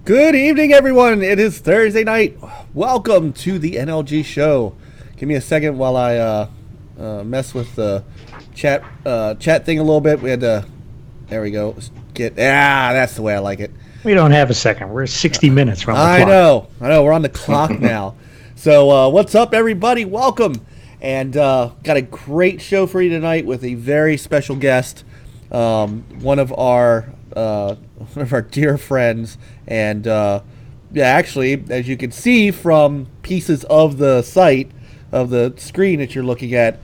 Good evening, everyone. It is Thursday night. Welcome to the NLG show. Give me a second while I mess with the chat thing a little bit. We had to. There we go. That's the way I like it. We don't have a second. We're 60 minutes from the clock. I know. We're on the clock now. So what's up, everybody? Welcome. And got a great show for you tonight with a very special guest. One of our dear friends, and actually, as you can see from pieces of the site, of the screen that you're looking at,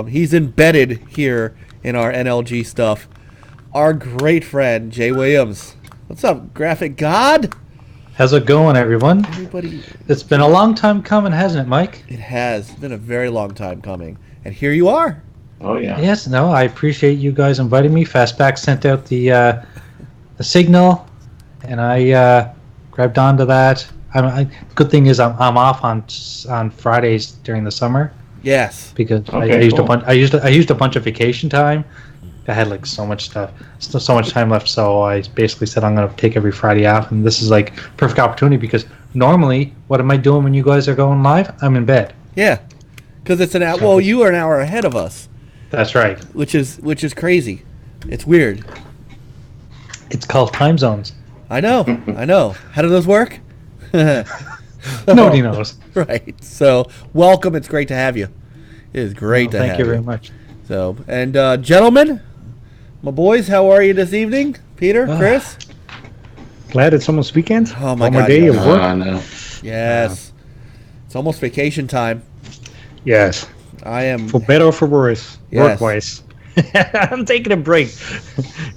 he's embedded here in our NLG stuff. Our great friend, Jay Williams. What's up, Graphic God? How's it going, everyone? Everybody. It's been a long time coming, hasn't it, Mike? It has. It's been a very long time coming. And here you are. Oh, yeah. Yes, no, I appreciate you guys inviting me. Fastback sent out the signal, and I grabbed onto that. Good thing is I'm off on Fridays during the summer. Yes. Because I used a bunch of vacation time. I had like so much stuff, still so much time left. So I basically said I'm going to take every Friday off, and this is like perfect opportunity because normally, what am I doing when you guys are going live? I'm in bed. Yeah, because it's an hour. Well, you are an hour ahead of us. That's right. Which is crazy. It's weird. It's called time zones. I know. How do those work? Nobody knows. Right. So, welcome. It's great to have you. It is great to have you. Thank you very much. So, and gentlemen, my boys, how are you this evening? Peter, Chris? Glad it's almost weekend. Oh, my One God. more day of work. I know. Yes. It's almost vacation time. Yes. I am. For better or for worse, Yes. work-wise. I'm taking a break.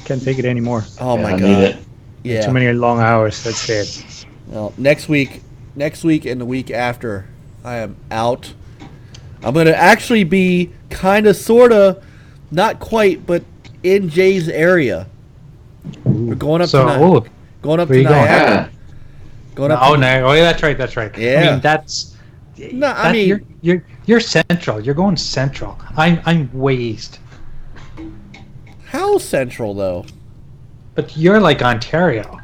Can't take it anymore. Oh, my I God. need it. Yeah. Too many long hours. That's it. Well, next week and the week after, I am out. I'm going to actually be kind of, sort of, not quite, but in Jay's area. We're going up to Niagara. Going up to Niagara. That's right. Yeah. I mean, that's. No, I mean, you're central. You're going central. I'm way east. How central though? But you're like Ontario.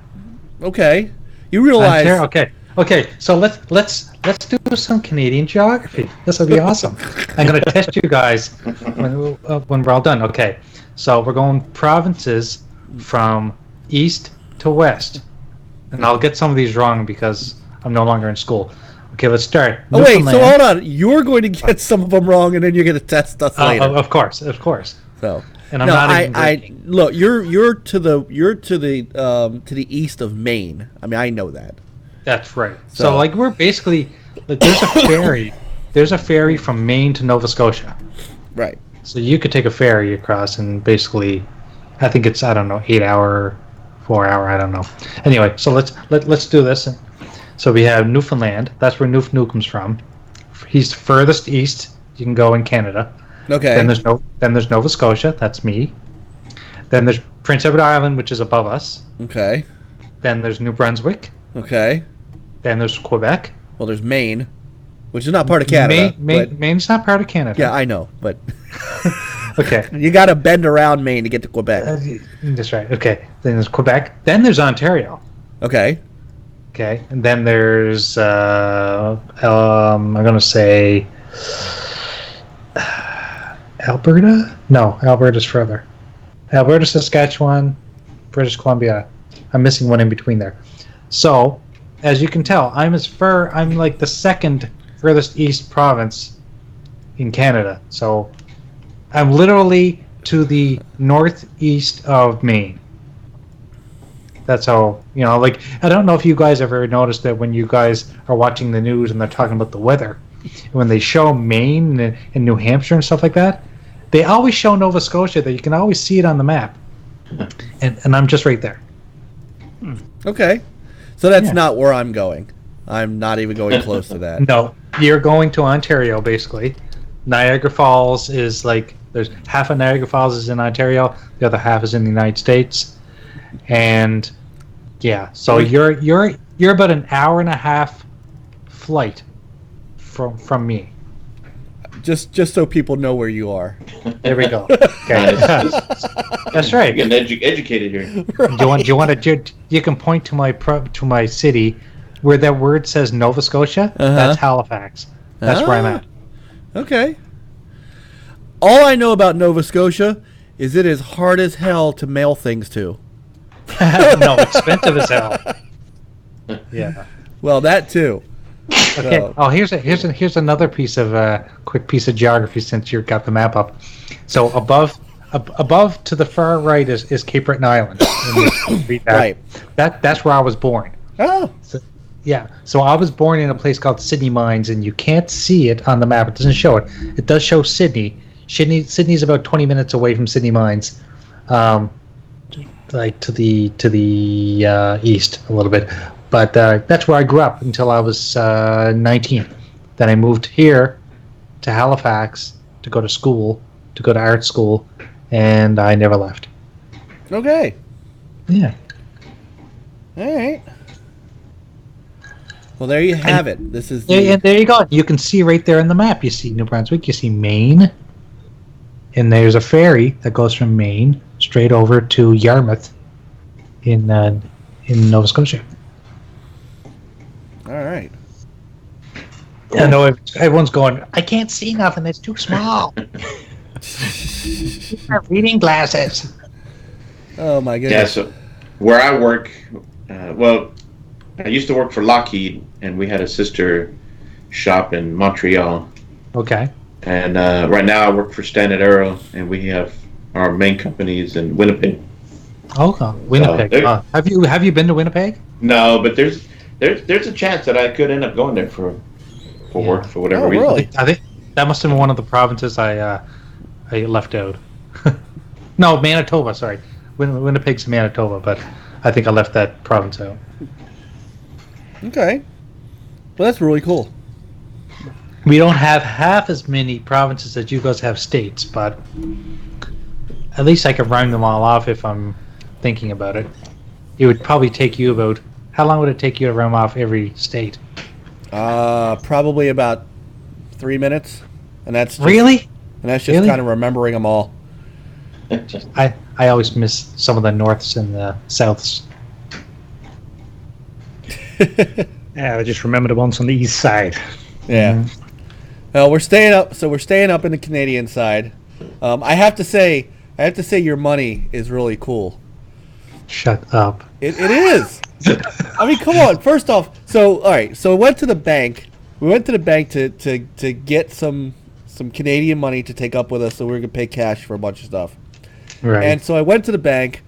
Okay, you realize? Ontario, okay. So let's do some Canadian geography. This will be awesome. I'm gonna test you guys when we're all done. Okay. So we're going provinces from east to west, and I'll get some of these wrong because I'm no longer in school. Okay, let's start. Oh wait, so hold on. You're going to get some of them wrong, and then you're going to test us later. Of course. So, and I'm not even look. You're to the east of Maine. I mean, I know that. That's right. So like we're basically there's a ferry. There's a ferry from Maine to Nova Scotia. Right. So you could take a ferry across, and basically, I think it's 8 hour, 4 hour. I don't know. Anyway, so let's do this. So we have Newfoundland. That's where Noof Nuke'em's from. He's furthest east you can go in Canada. Okay. Then there's Nova Scotia. That's me. Then there's Prince Edward Island, which is above us. Okay. Then there's New Brunswick. Okay. Then there's Quebec. Well, there's Maine, which is not part of Canada. Maine's not part of Canada. Yeah, I know, but okay. You got to bend around Maine to get to Quebec. That's right. Okay. Then there's Quebec. Then there's Ontario. Okay. Okay. And then there's I'm gonna say Alberta. No, Alberta's further. Alberta, Saskatchewan, British Columbia. I'm missing one in between there. So, as you can tell, I'm like the second furthest east province in Canada. So, I'm literally to the northeast of Maine. That's how, like, I don't know if you guys ever noticed that when you guys are watching the news and they're talking about the weather, when they show Maine and New Hampshire and stuff like that, they always show Nova Scotia, that you can always see it on the map. And I'm just right there. Okay. So that's not where I'm going. I'm not even going close to that. No, you're going to Ontario, basically. Niagara Falls is like, there's half of Niagara Falls is in Ontario, the other half is in the United States. And yeah, so you're about an hour and a half flight from me. just so people know where you are. There we go. Okay. That's right. You're getting educated here. Right. Do you want to? You can point to my city, where that word says Nova Scotia. That's Halifax. That's where I'm at. Okay. All I know about Nova Scotia is it is hard as hell to mail things to. No, expensive as hell. Yeah. Well, that too. Okay. So- Oh, here's another piece of quick piece of geography since you've got the map up. So above to the far right is Cape Breton Island. Read that. Right. That's where I was born. Oh. Yeah. So I was born in a place called Sydney Mines, and you can't see it on the map. It doesn't show it. It does show Sydney. Sydney's about 20 minutes away from Sydney Mines, like to the east a little bit. But that's where I grew up until I was 19. Then I moved here to Halifax to go to school, to go to art school, and I never left. Okay. Yeah. All right. Well, there you have it. This is And there you go. You can see right there on the map. You see New Brunswick. You see Maine. And there's a ferry that goes from Maine straight over to Yarmouth in Nova Scotia. all right. I know everyone's going, I can't see nothing. It's too small. Reading glasses. Oh my Yeah, goodness. so where I work, well, I used to work for Lockheed, and we had a sister shop in Montreal. Okay. And right now I work for Standard Aero, and we have our main companies in Winnipeg. Oh, Winnipeg. there- Have you been to Winnipeg? No, but there's a chance that I could end up going there for work for whatever Oh, reason. really? I think that must have been one of the provinces I left out. No, Manitoba. Sorry, Winnipeg's Manitoba, but I think I left that province out. Okay. Well, that's really cool. We don't have half as many provinces as you guys have states, but at least I can rhyme them all off if I'm thinking about it. It would probably take you about... How long would it take you to rhyme off every state? Probably about 3 minutes, and that's just, Really? And that's just Really? kind of remembering them all. I always miss some of the norths and the souths. Yeah, I just remember the ones on the east side. Yeah. Well, we're staying up. So we're staying up in the Canadian side. I have to say your money is really cool. Shut up. It is. I mean, come on. First off, all right. So I went to the bank. We went to the bank to get some Canadian money to take up with us, so we were gonna pay cash for a bunch of stuff. Right. And so I went to the bank,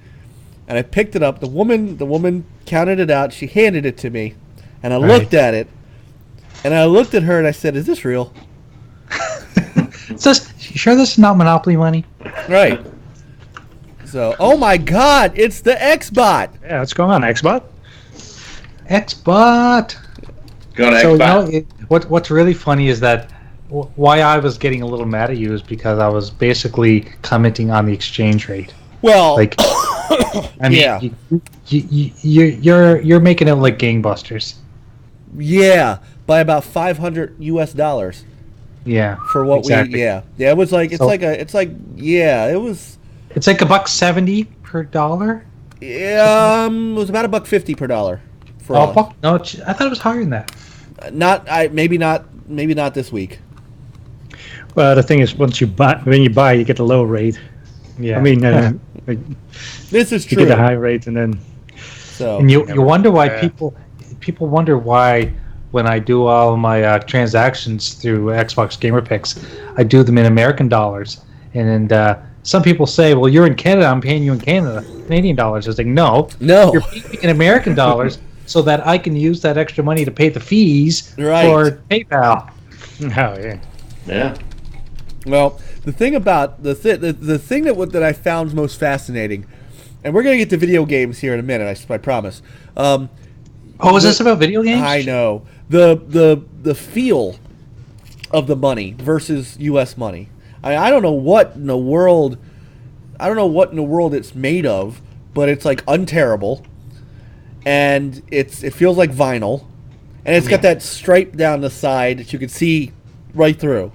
and I picked it up. The woman counted it out. She handed it to me, and I looked at it, and I looked at her, and I said, "Is this real?" You sure this is not Monopoly money? Right. So, oh my God, it's the Xbot. Yeah, what's going on, Xbot? Xbot. Go to So Xbox. what's really funny is that why I was getting a little mad at you is because I was basically commenting on the exchange rate. Well, Like, I mean, Yeah. you're making it like gangbusters. yeah, by about $500 Yeah. for what exactly. yeah. It was like it was It's like $1.70 per dollar. it was about $1.50 per dollar for Oh, fuck. No, I thought it was higher than that. maybe not this week. Well, the thing is, when you buy, you get a low rate. Yeah. I mean, This is you true. get a high rate, and then So And you wonder why Yeah. people wonder why when I do all my transactions through Xbox Gamer Picks, I do them in American dollars. And some people say, "Well, you're in Canada. I'm paying you in Canadian dollars." I was like, "No, no, you're paying me in American dollars so that I can use that extra money to pay the fees Right. for PayPal." oh yeah, Yeah. Well, the thing about the thing that I found most fascinating, and we're gonna get to video games here in a minute. I promise. Oh, is this about video games? I know the feel of the money versus U.S. money. I don't know what in the world. I don't know what in the world it's made of, but it's like unterrible, and it feels like vinyl, and it's got that stripe down the side that you can see right through.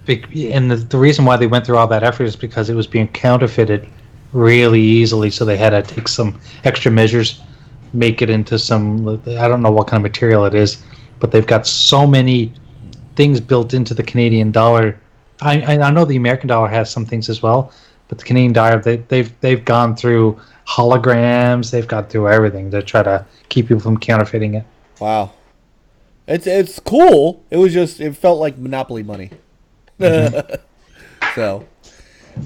And the reason why they went through all that effort is because it was being counterfeited really easily, so they had to take some extra measures, make it into some, I don't know what kind of material it is, but they've got so many things built into the Canadian dollar. I know the American dollar has some things as well, but the Canadian dollar, they've gone through holograms, they've gone through everything to try to keep people from counterfeiting it. Wow. It's cool. It felt like Monopoly money. So,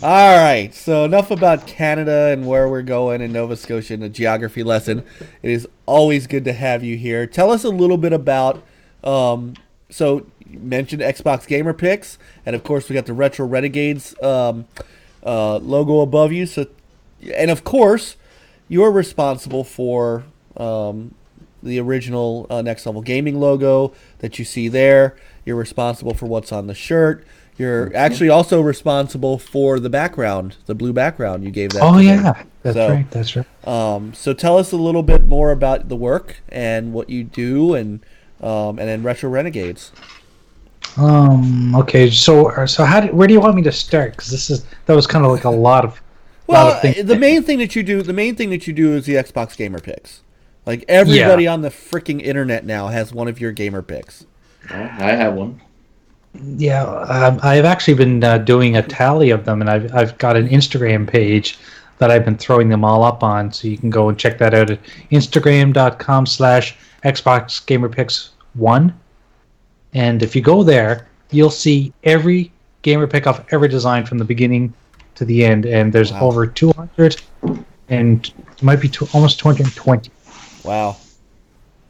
all right. So enough about Canada and where we're going in Nova Scotia in a geography lesson. It is always good to have you here. Tell us a little bit about. So you mentioned Xbox Gamer Picks, and of course we got the Retro Renegades logo above you. So, and of course, you're responsible for the original Next Level Gaming logo that you see there. You're responsible for what's on the shirt. You're actually also responsible for the background, the blue background you gave that. Oh, yeah. That's right. So tell us a little bit more about the work and what you do, and then Retro Renegades. Okay. So where do you want me to start? Because that was kind of like a lot of. Well, the main thing that you do is the Xbox Gamer Picks. Like everybody on the freaking internet now has one of your gamer picks. I have one. Yeah, I've actually been doing a tally of them, and I've got an Instagram page that I've been throwing them all up on, so you can go and check that out at Instagram.com/XboxGamerPicks1. And if you go there, you'll see every gamer pick I've ever designed from the beginning to the end, and there's over 200, and it might be almost 220. Wow.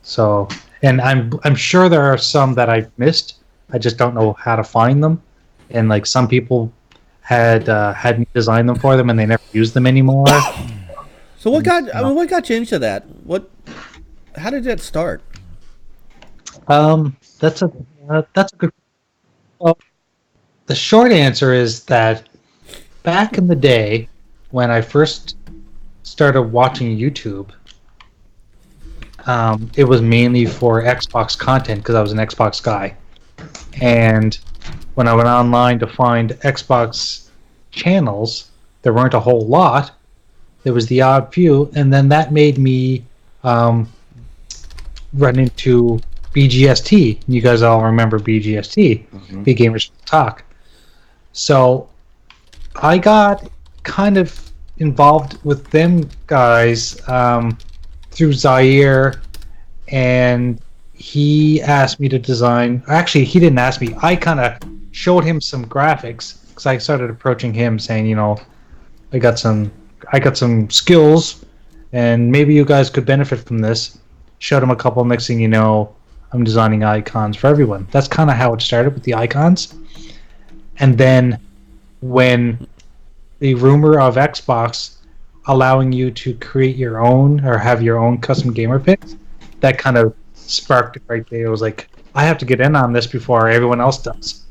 So, and I'm sure there are some that I've missed. I just don't know how to find them, and like some people had me design them for them, and they never used them anymore. So what got you into that? How did that start? That's a good. Well, the short answer is that back in the day, when I first started watching YouTube, it was mainly for Xbox content because I was an Xbox guy. And when I went online to find Xbox channels, there weren't a whole lot. There was the odd few, and then that made me run into BGST. You guys all remember BGST, Big Gamers Talk. So I got kind of involved with them guys through Zaire, and he asked me to design. Actually, he didn't ask me. I kind of showed him some graphics because I started approaching him saying, I got some skills, and maybe you guys could benefit from this. Showed him a couple. Next thing you know, I'm designing icons for everyone. That's kind of how it started with the icons. And then when the rumor of Xbox allowing you to create your own or have your own custom gamer picks, that kind of sparked it right there. It was like, I have to get in on this before everyone else does.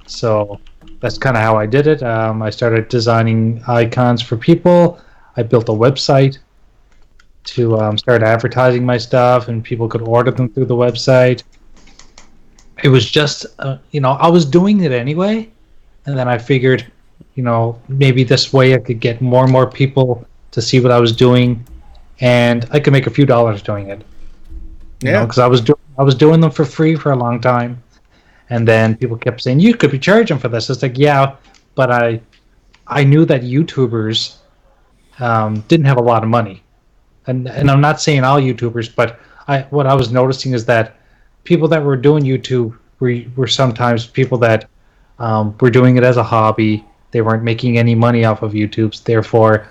So that's kind of how I did it. I started designing icons for people. I built a website to start advertising my stuff, and people could order them through the website. It was just, I was doing it anyway, and then I figured, maybe this way I could get more and more people to see what I was doing, and I could make a few dollars doing it. Because I was doing them for free for a long time, and then people kept saying, you could be charging for this. It's like, yeah, but I knew that YouTubers didn't have a lot of money, and I'm not saying all YouTubers, but what I was noticing is that people that were doing YouTube were sometimes people that were doing it as a hobby. They weren't making any money off of YouTube, therefore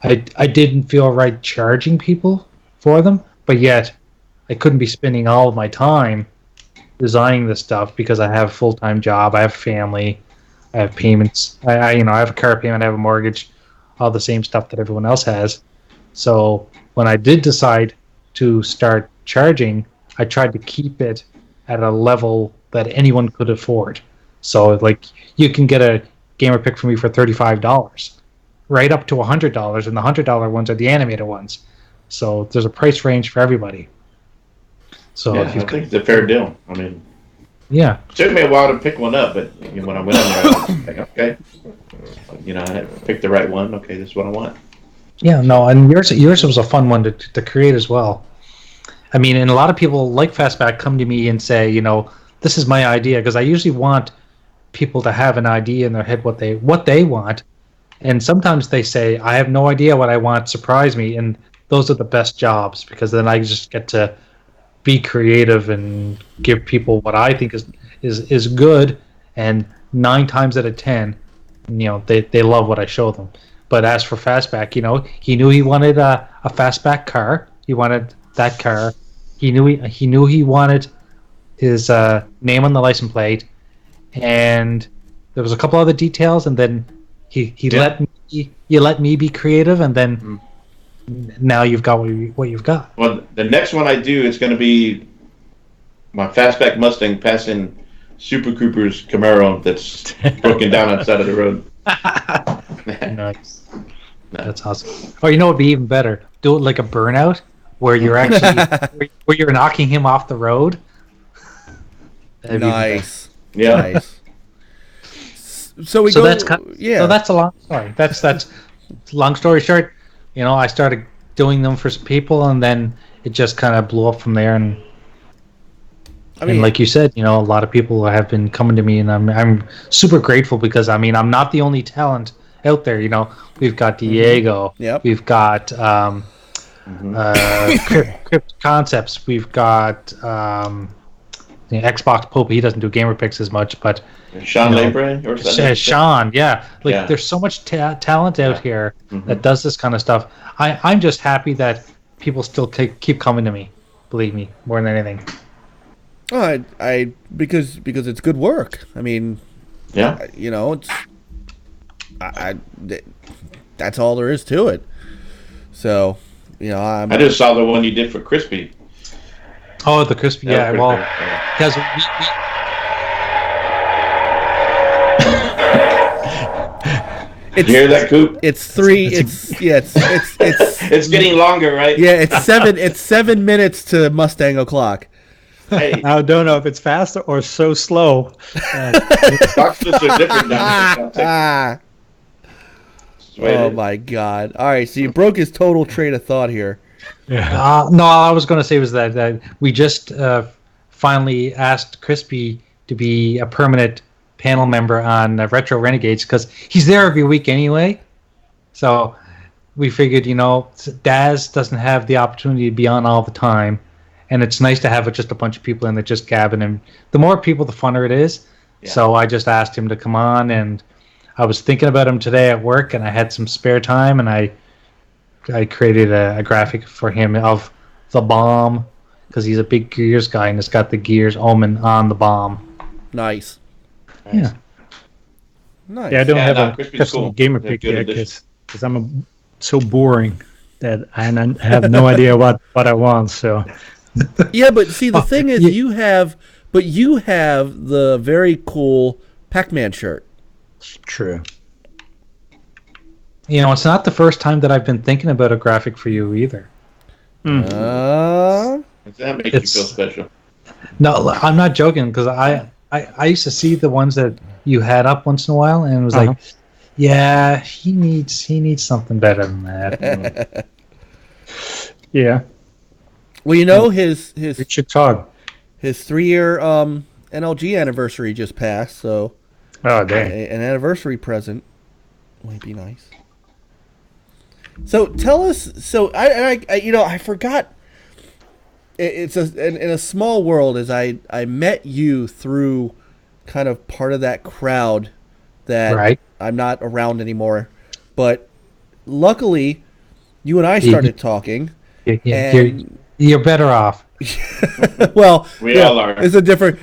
I didn't feel right charging people for them, but yet I couldn't be spending all of my time designing this stuff because I have a full-time job, I have family, I have payments, I have a car payment, I have a mortgage, all the same stuff that everyone else has. So when I did decide to start charging, I tried to keep it at a level that anyone could afford. So like you can get a gamer pick from me for $35, right up to $100, and the $100 ones are the animated ones. So there's a price range for everybody. So I think it's a fair deal. I mean, Yeah. It took me a while to pick one up, but when I went in there, I was like, okay, I had to pick the right one. Okay, this is what I want. Yeah, no, and yours was a fun one to create as well. I mean, and a lot of people like Fastback come to me and say, this is my idea, because I usually want people to have an idea in their head what they want, and sometimes they say, I have no idea what I want, surprise me, and those are the best jobs, because then I just get to be creative and give people what I think is good, and 9 times out of 10, they love what I show them. But as for Fastback, he knew he wanted a Fastback car. He wanted that car. He knew he wanted his name on the license plate, and there was a couple other details, and then he let me be creative, and then now you've got what you've got. Well, the next one I do is going to be my Fastback Mustang passing Super Cooper's Camaro that's broken down on the side of the road. Nice. That's awesome. Or it'd be even better. Do it like a burnout, where you're actually where you're knocking him off the road. Nice. Yeah. Nice. So that's a long story. That's long story short. I started doing them for some people, and then it just kind of blew up from there. And and like you said, a lot of people have been coming to me, and I'm super grateful, because I'm not the only talent out there. We've got Diego. Yep. We've got Crypt Concepts. We've got the Xbox Pope. He doesn't do gamer picks as much, but Sean Labran or something. Sean, yeah. There's so much talent out here that does this kind of stuff. I'm just happy that people still keep coming to me. Believe me, more than anything. Oh, because it's good work. Yeah. That's all there is to it. So, I just saw the one you did for Crispy. Oh, the Crispy, yeah. Well, because Did you hear that, Coop? It's 3. It's getting longer, right? Yeah, it's 7 minutes to Mustang o'clock. Hey, I don't know if it's fast or so slow. box splits are different now. Oh my God! All right, so you broke his total train of thought here. Yeah. No, all I was going to say was that we just finally asked Crispy to be a permanent panel member on Retro Renegades, because he's there every week anyway. So we figured, Daz doesn't have the opportunity to be on all the time, and it's nice to have just a bunch of people in there just gabbing him. The more people, the funner it is. Yeah. So I just asked him to come on, and I was thinking about him today at work, and I had some spare time, and I created a graphic for him of the bomb, because he's a big Gears guy, and it's got the Gears omen on the bomb. Nice. Yeah. Nice. Yeah, I don't have a Crispy's custom cool. gamer They're pick good yet, addition. because I'm so boring that I have no idea what I want. So Yeah, but see, the thing is, you have the very cool Pac-Man shirt. true. It's not the first time that I've been thinking about a graphic for you either. That makes you feel special. No, I'm not joking, because I used to see the ones that you had up once in a while, and it was like, yeah, he needs something better than that. Yeah. Well, his Richard Todd. his 3-year NLG anniversary just passed, so Oh, dang. an anniversary present might be nice. So tell us. So I forgot. It's in a small world, as I met you through kind of part of that crowd that Right. I'm not around anymore, but luckily you and I started talking. You're better off. Well, We all are. This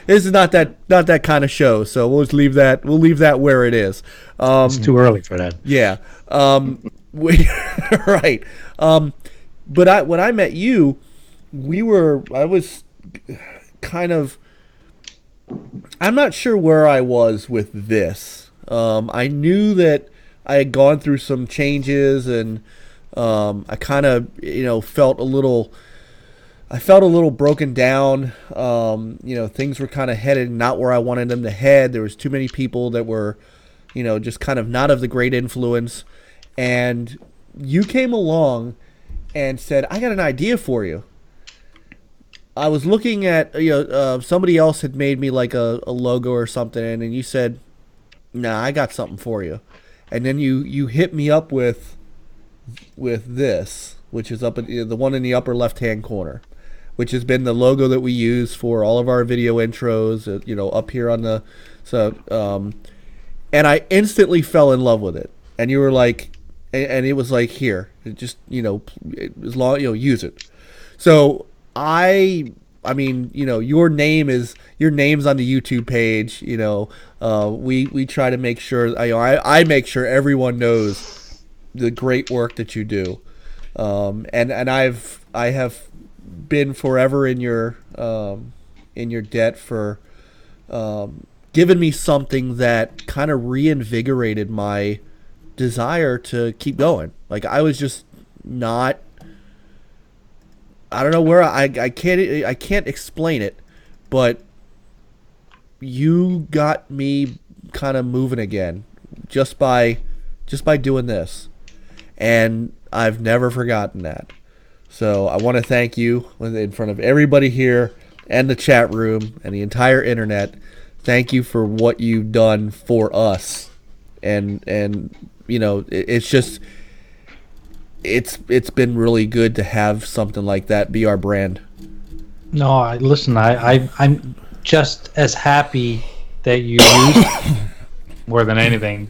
is not that kind of show, so we'll just leave that where it is. It's too early for that. Yeah. Right. But when I met you, I was kind of, I'm not sure where I was with this. I knew that I had gone through some changes, and I kind of, felt a little I felt a little broken down. Things were kind of headed not where I wanted them to head. There was too many people that were, just kind of not of the great influence. And you came along and said, I got an idea for you. I was looking at, somebody else had made me like a logo or something, and you said, nah, I got something for you. And then you hit me up with this, which is up at the one in the upper left-hand corner, which has been the logo that we use for all of our video intros, up here on the, and I instantly fell in love with it. And you were like, and it was like, here, just, as long, use it. So your name's on the YouTube page. We try to make sure, I make sure everyone knows the great work that you do. And I have been forever in your debt for giving me something that kind of reinvigorated my desire to keep going. Like, I was just not, I don't know where I can't explain it, but you got me kind of moving again just by doing this, and I've never forgotten that. So I want to thank you in front of everybody here and the chat room and the entire internet. Thank you for what you've done for us, and it's just it's been really good to have something like that be our brand. No, I'm just as happy that you used more than anything.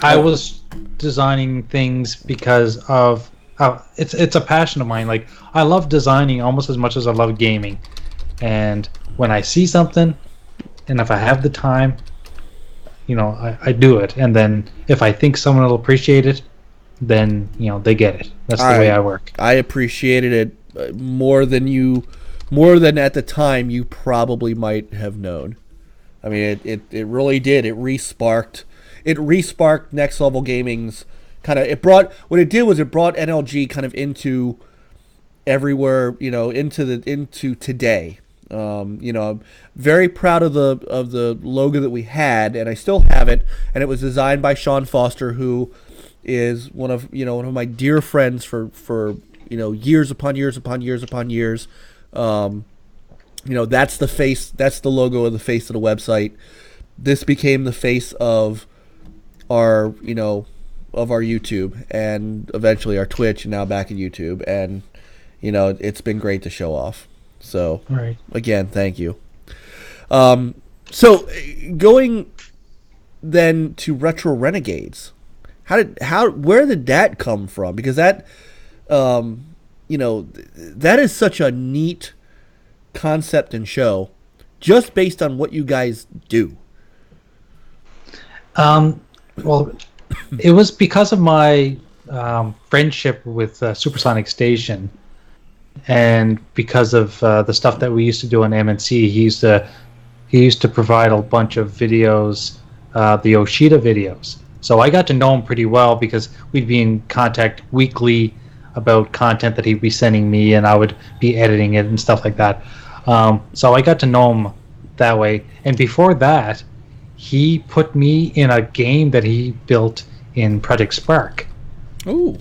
I was designing things because of it's a passion of mine. Like, I love designing almost as much as I love gaming, and when I see something, and if I have the time, I do it. And then if I think someone will appreciate it, then they get it. That's the way I work. I appreciated it more than at the time you probably might have known. I mean, it really did. It re-sparked Next Level Gaming's kind of. It brought NLG kind of into everywhere, into today. I'm very proud of the logo that we had, and I still have it. And it was designed by Sean Foster, who is one of my dear friends for years upon years upon years upon years. That's the face. That's the logo of the face of the website. This became the face of our YouTube, and eventually our Twitch, and now back at YouTube. And it's been great to show off. So right. Again, thank you. So going then to Retro Renegades, where did that come from? Because that that is such a neat concept and show, just based on what you guys do. Well, it was because of my friendship with Supersonic Station, and because of the stuff that we used to do on MNC. He used to provide a bunch of videos, the Yoshida videos. So I got to know him pretty well because we'd be in contact weekly about content that he'd be sending me, and I would be editing it and stuff like that. So I got to know him that way. And before that, he put me in a game that he built in Project Spark. Ooh.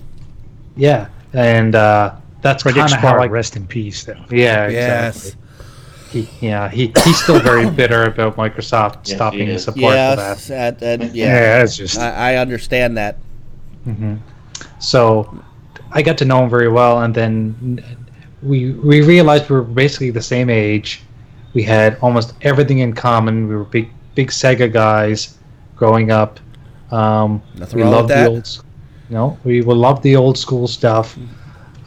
Yeah, and that's kind of how I rest in peace, though. Yeah, yes. Exactly. He's still very bitter about Microsoft stopping the support for that. It's just I understand that. Mm-hmm. So I got to know him very well, and then we realized we were basically the same age. We had almost everything in common. We were big Sega guys growing up. Nothing wrong with that. We loved the old school stuff.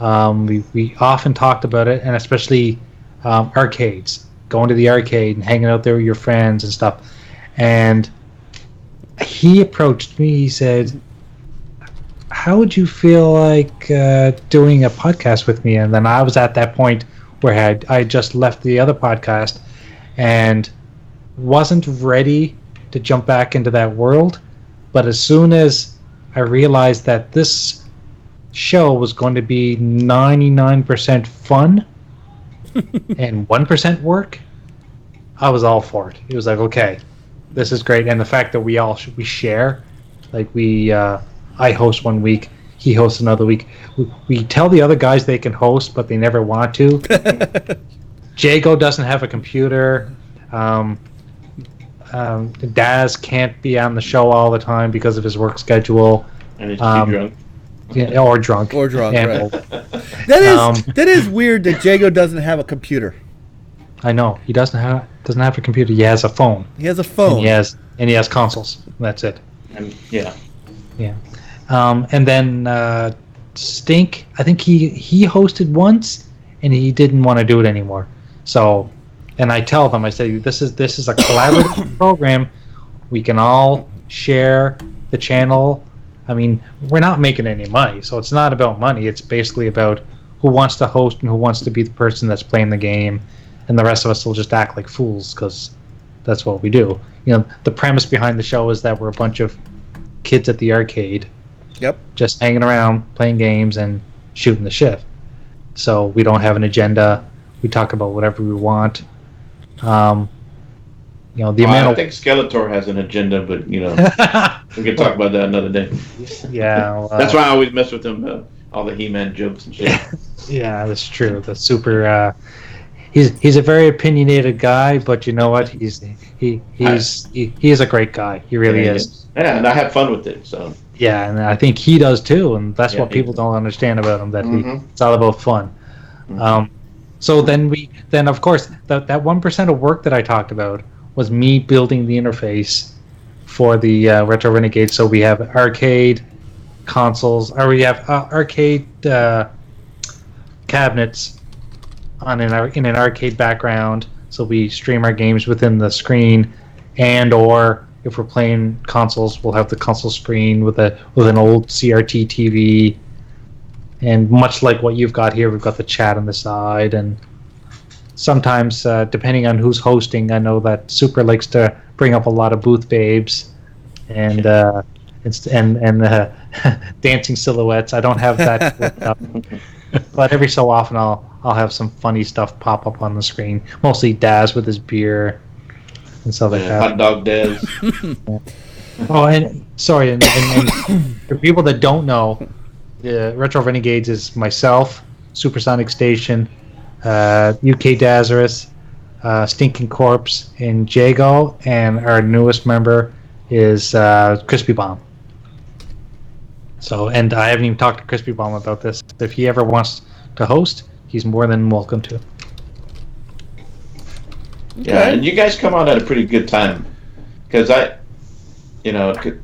We often talked about it, and especially arcades, going to the arcade and hanging out there with your friends and stuff. And he approached me. He said, how would you feel like doing a podcast with me? And then I was at that point where I just left the other podcast and wasn't ready to jump back into that world. But as soon as I realized that this show was going to be 99% fun and 1% work, I was all for it. It was like, okay, this is great. And the fact that we share, like I host one week, he hosts another week. We tell the other guys they can host, but they never want to. Jago doesn't have a computer. Daz can't be on the show all the time because of his work schedule. And he's too drunk. Yeah, or drunk. Or drunk, And- right. That is weird that Jago doesn't have a computer. I know he doesn't have a computer. He has a phone. He has a phone. And he has consoles. That's it. And yeah. Yeah. And then Stink, I think he hosted once, and he didn't want to do it anymore. So, and I tell them, I say, this is a collaborative program. We can all share the channel. I mean, we're not making any money, so it's not about money. It's basically about who wants to host and who wants to be the person that's playing the game, and the rest of us will just act like fools because that's what we do. You know, the premise behind the show is that we're a bunch of kids at the arcade, just hanging around, playing games, and shooting the shit. So we don't have an agenda. We talk about whatever we want. You know, I think Skeletor has an agenda, but you know, we can talk about that another day. Yeah, well, that's why I always mess with him. All the He-Man jokes and shit. Yeah, that's true. The super. He's a very opinionated guy, but you know what? He is a great guy. He really is. Yeah, and I have fun with it. So. Yeah, and I think he does too, and that's what people don't understand about him. That it's all about fun. Mm-hmm. So then of course that 1% of work that I talked about was me building the interface for the Retro Renegades. So we have arcade consoles, or we have arcade cabinets in an arcade background. So we stream our games within the screen, and or if we're playing consoles, we'll have the console screen with an old CRT TV. And much like what you've got here, we've got the chat on the side, and sometimes, depending on who's hosting, I know that Super likes to bring up a lot of booth babes and dancing silhouettes. I don't have that up, but every so often I'll have some funny stuff pop up on the screen. Mostly Daz with his beer and stuff like that. Hot dog Daz. Oh, and sorry, and for people that don't know, Retro Renegades is myself, Supersonic Station, UK Dazarus, Stinking Corpse, and Jago, and our newest member is Crispy Bomb. So, and I haven't even talked to Crispy Bomb about this. If he ever wants to host, he's more than welcome to. Yeah, and you guys come out at a pretty good time, because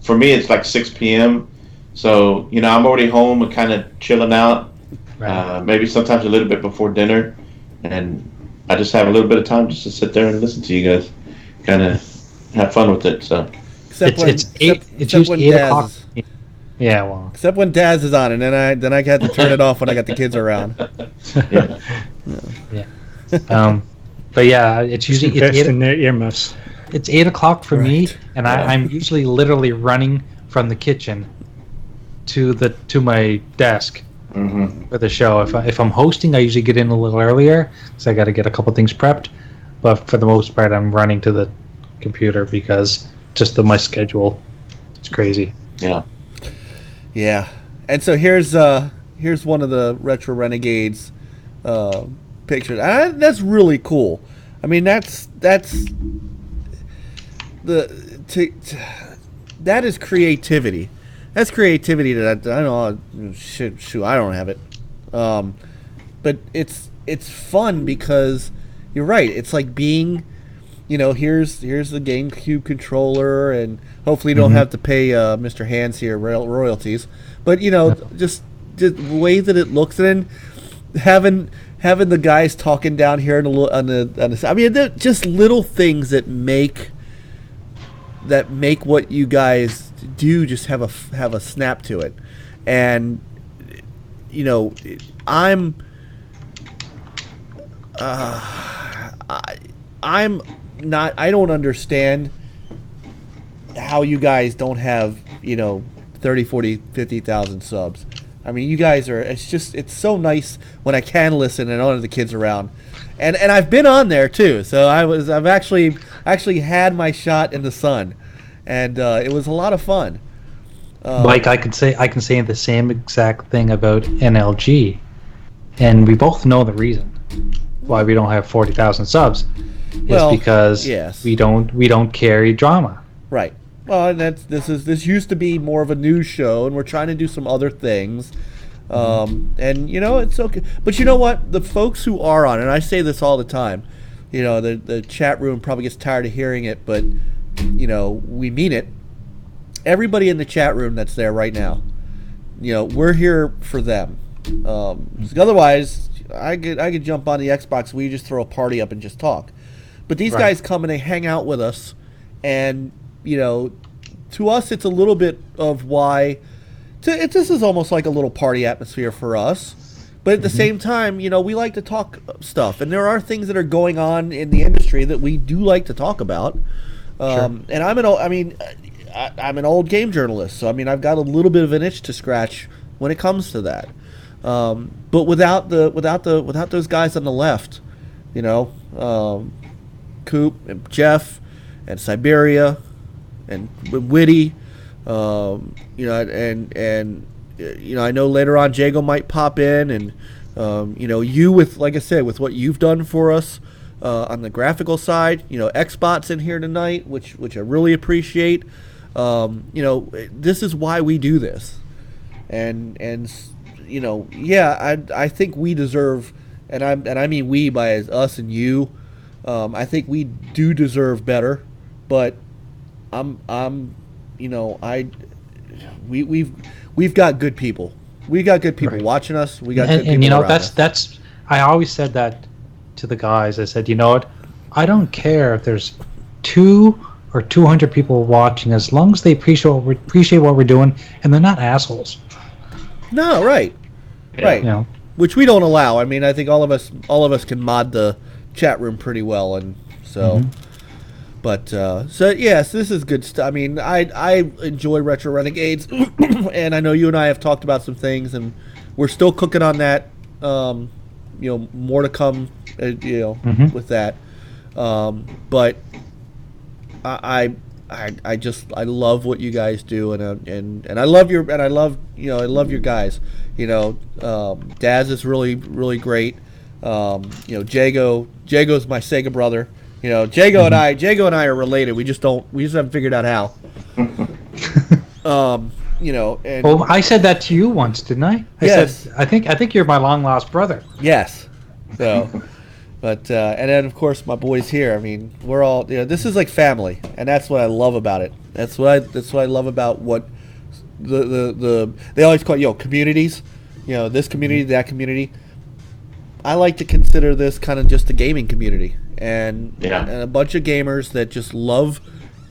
for me it's like 6 p.m. So, I'm already home and kind of chilling out, right. Maybe sometimes a little bit before dinner, and I just have a little bit of time just to sit there and listen to you guys, kind of have fun with it. So, it's usually 8 o'clock. Yeah, well, except when Daz is on, and then I got to turn it off when I got the kids around. Yeah. But yeah, it's usually it's 8 o'clock for me, and I'm usually literally running from the kitchen to my desk for the show. If I'm hosting, I usually get in a little earlier because I got to get a couple things prepped. But for the most part, I'm running to the computer because just my schedule. It's crazy. Yeah. Yeah, and so here's one of the Retro Renegades pictures. That's really cool. I mean, that is creativity. That's creativity that I don't know. Shoot, I don't have it. But it's fun because you're right. It's like being, here's the GameCube controller, and hopefully you don't have to pay Mr. Hands here royalties. But just the way that it looks, and having the guys talking down here on the I mean, they're just little things that make what you guys do just have a snap to it. And I'm not, I don't understand how you guys don't have 30, 40, 50,000 subs. I mean, you guys are. It's so nice when I can listen and don't have the kids around, and I've been on there too. So I've actually had my shot in the sun, and it was a lot of fun. Mike, I can say the same exact thing about NLG, and we both know the reason why we don't have 40,000 subs. Is because we don't carry drama. Right. Well, and this used to be more of a news show, and we're trying to do some other things. And it's okay. But you know what? The folks who are on, and I say this all the time, the chat room probably gets tired of hearing it, but we mean it. Everybody in the chat room that's there right now, we're here for them. Otherwise, I could jump on the Xbox. We just throw a party up and just talk. But these guys come and they hang out with us, and to us, it's a little bit of why. This is almost like a little party atmosphere for us. But at the same time, we like to talk stuff, and there are things that are going on in the industry that we do like to talk about. And I'm an old game journalist, so I've got a little bit of an itch to scratch when it comes to that. But without those guys on the left, Coop and Jeff and Siberia and Witty, I know later on Jago might pop in, and you with, like I said, with what you've done for us on the graphical side, Xbox in here tonight, which I really appreciate. This is why we do this, and I think we deserve, and I mean we by us and you. I think we do deserve better, but we've got good people. We got good people watching us. We got good people around us. That's I always said that to the guys. I said, what? I don't care if there's 2 or 200 people watching, as long as they appreciate what we're doing, and they're not assholes. No, right. Which we don't allow. I mean, I think all of us can mod the chat room pretty well, and so. But so yes, this is good stuff. I mean, I enjoy Retro Renegades, and I know you and I have talked about some things, and we're still cooking on that. More to come. With that. But I love what you guys do, and I love your guys. Daz is really really great. Jago's my Sega brother. Jago and I are related. We just haven't figured out how. And well, I said that to you once, didn't I? Yes. I think you're my long lost brother. Yes. So, but and then of course my boys here. I mean, we're all this is like family, and that's what I love about it. That's what I love about what the they always call it, communities. This community, that community. I like to consider this kind of just a gaming community, and a bunch of gamers that just love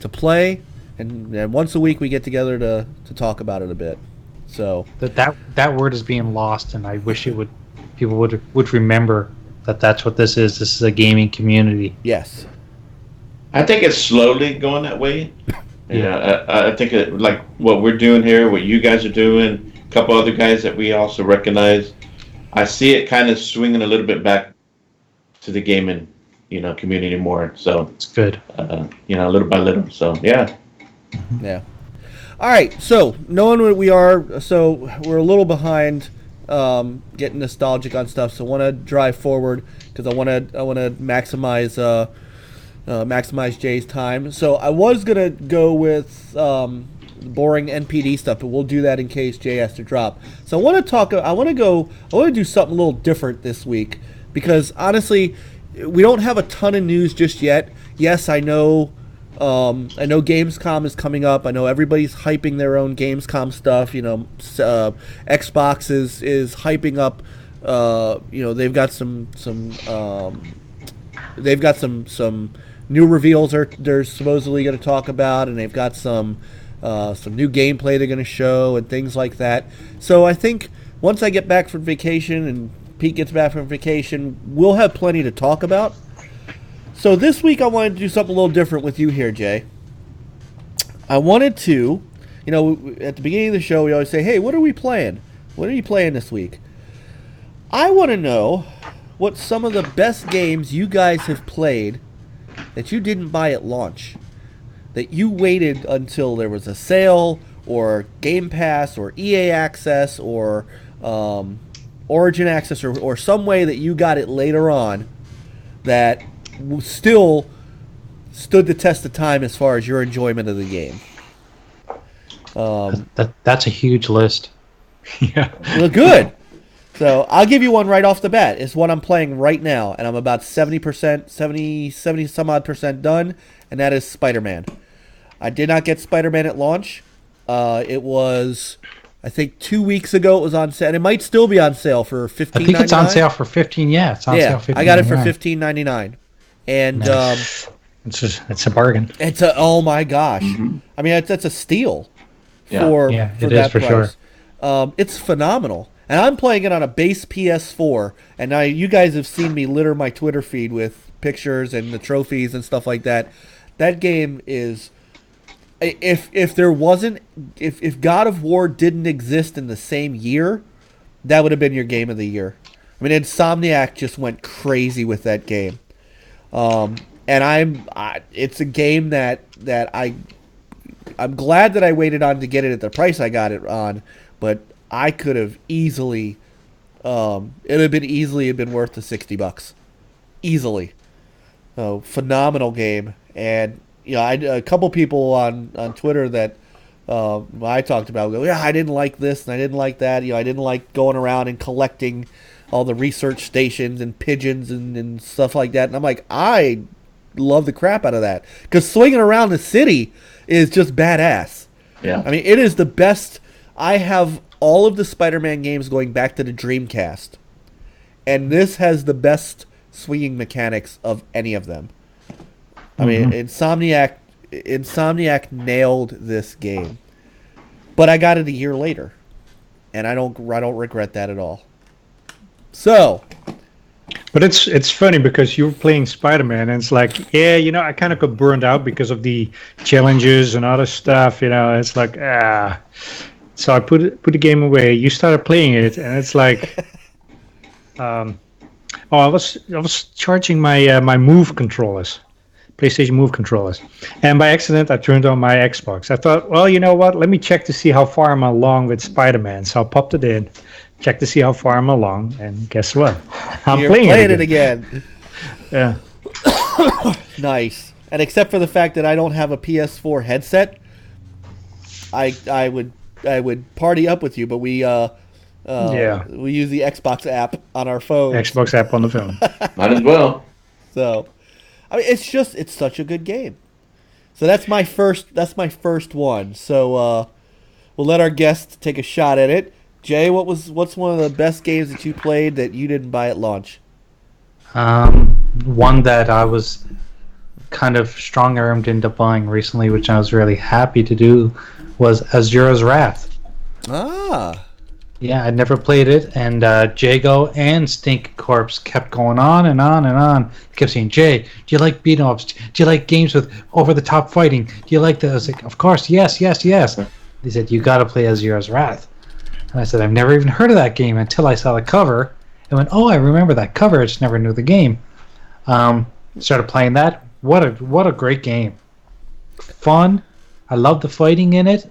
to play, and once a week we get together to talk about it a bit. So that word is being lost, and I wish people would remember that that's what this is. This is a gaming community. Yes. I think it's slowly going that way. I think like what we're doing here, what you guys are doing, a couple other guys that we also recognize. I see it kind of swinging a little bit back to the gaming, community more. So it's good. Little by little. So yeah. Yeah. All right. So knowing what we are, so we're a little behind, getting nostalgic on stuff. So I want to drive forward because I want to maximize Jay's time. So I was gonna go with boring NPD stuff, but we'll do that in case Jay has to drop. So I want to do something a little different this week, because honestly, we don't have a ton of news just yet. Yes, I know Gamescom is coming up. I know everybody's hyping their own Gamescom stuff. Xbox is hyping up. They've got some new reveals they're supposedly going to talk about, and they've got some new gameplay they're going to show and things like that. So I think once I get back from vacation and Pete gets back from vacation, we'll have plenty to talk about. So this week I wanted to do something a little different with you here, Jay. I wanted to, at the beginning of the show we always say, hey, what are we playing? What are you playing this week? I want to know what some of the best games you guys have played that you didn't buy at launch, that you waited until there was a sale or Game Pass or EA Access or Origin Access or some way that you got it later on that still stood the test of time as far as your enjoyment of the game. That's a huge list. Yeah. Well, good. So I'll give you one right off the bat. It's what I'm playing right now, and I'm about 70% some odd percent done, and that is Spider-Man. I did not get Spider-Man at launch. It was, I think 2 weeks ago it was on sale, and it might still be on sale for $15.99. I think it's on sale for 15. Yeah, it's on sale for $15. I got it for $15.99, and Nice. It's a bargain. oh my gosh, I mean that's a steal for Yeah, for it that is for price. sure. It's phenomenal, and I'm playing it on a base PS4. And now you guys have seen me litter my Twitter feed with pictures and the trophies and stuff like that. That game is, if there wasn't, if God of War didn't exist in the same year, that would have been your game of the year. I mean, Insomniac just went crazy with that game. And it's a game that I'm glad that I waited on to get it at the price I got it on, but I could have easily, it would have been worth the $60, easily. So phenomenal game, and a couple people on Twitter that I talked about go, yeah, I didn't like this and I didn't like that. I didn't like going around and collecting all the research stations and pigeons and stuff like that. And I'm like, I love the crap out of that, because swinging around the city is just badass. Yeah. I mean, it is the best. I have all of the Spider-Man games going back to the Dreamcast, and this has the best swinging mechanics of any of them. I mean, Insomniac nailed this game, but I got it a year later, and I don't regret that at all. So, But it's funny because you're playing Spider-Man, and it's like, yeah, I kind of got burned out because of the challenges and other stuff. It's like, So I put the game away. You started playing it, and it's like, I was charging my my Move controllers, PlayStation Move controllers, and by accident I turned on my Xbox. I thought, well, you know what? Let me check to see how far I'm along with Spider-Man. So I popped it in. Check to see how far I'm along, and guess what? You're playing it again. Yeah. Nice. And except for the fact that I don't have a PS4 headset, I would party up with you, but we use the Xbox app on our phone. Xbox app on the phone. Might as well. So, I mean, it's such a good game. So that's my first one. So we'll let our guests take a shot at it. Jay, what's one of the best games that you played that you didn't buy at launch? One that I was kind of strong-armed into buying recently, which I was really happy to do, was Azura's Wrath. Ah. Yeah, I'd never played it, and Jago and Stink Corpse kept going on and on and on. They kept saying, Jay, do you like beat-em-ups? Do you like games with over-the-top fighting? Do you like that? I was like, of course, yes. They said, you got to play Azura's Wrath. And I said, I've never even heard of that game until I saw the cover. And went, oh, I remember that cover. I just never knew the game. Started playing that. What a great game. Fun. I love the fighting in it.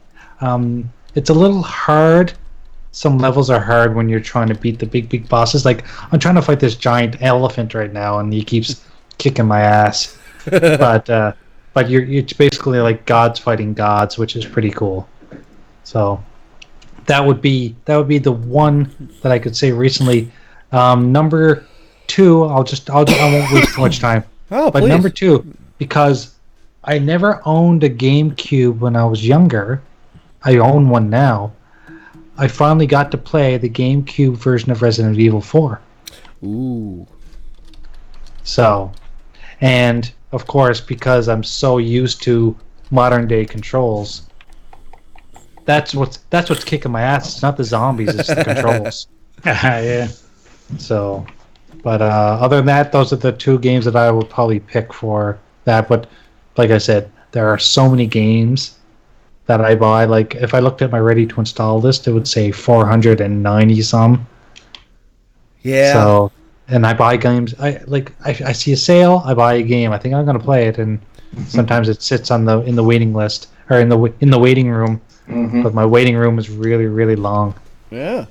It's a little hard. Some levels are hard when you're trying to beat the big bosses. Like, I'm trying to fight this giant elephant right now, and he keeps kicking my ass. But it's basically like gods fighting gods, which is pretty cool. So that would be the one that I could say recently. Number two, I won't waste too much time. Oh, but please. Number two, because I never owned a GameCube when I was younger. I own one now. I finally got to play the GameCube version of Resident Evil 4. Ooh. So, and of course, because I'm so used to modern day controls, that's what's kicking my ass. It's not the zombies, it's the controls. Yeah. So, but other than that, those are the two games that I would probably pick for that. But like I said, there are so many games that I buy. Like if I looked at my ready to install list, it would say 490 some. Yeah. So, and I buy games. I see a sale, I buy a game. I think I'm going to play it, and sometimes it sits in the waiting list or in the waiting room. But my waiting room is really, really long. Yeah.